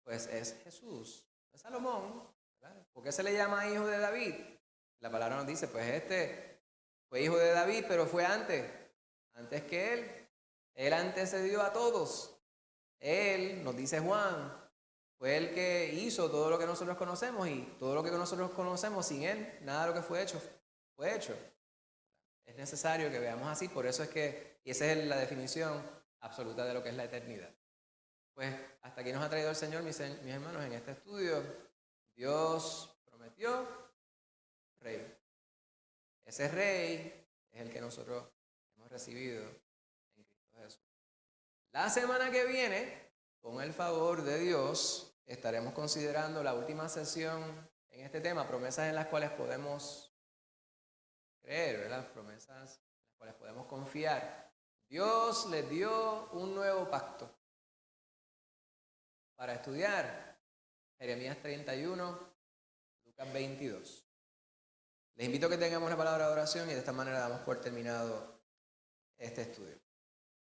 Pues es Jesús, es Salomón, ¿verdad? ¿Por qué se le llama hijo de David? La palabra nos dice, pues fue hijo de David, pero fue antes que él. Él antecedió a todos. Él, nos dice Juan, fue el que hizo todo lo que nosotros conocemos, y todo lo que nosotros conocemos sin él, nada de lo que fue hecho, fue hecho. Es necesario que veamos así, por eso es que, y esa es la definición absoluta de lo que es la eternidad. Pues hasta aquí nos ha traído el Señor, mis hermanos, en este estudio. Dios prometió rey. Ese rey es el que nosotros hemos recibido en Cristo Jesús. La semana que viene, con el favor de Dios, estaremos considerando la última sesión en este tema, promesas en las cuales podemos creer, ¿verdad? Promesas en las cuales podemos confiar. Dios les dio un nuevo pacto para estudiar Jeremías 31, Lucas 22. Les invito a que tengamos una palabra de oración y de esta manera damos por terminado este estudio.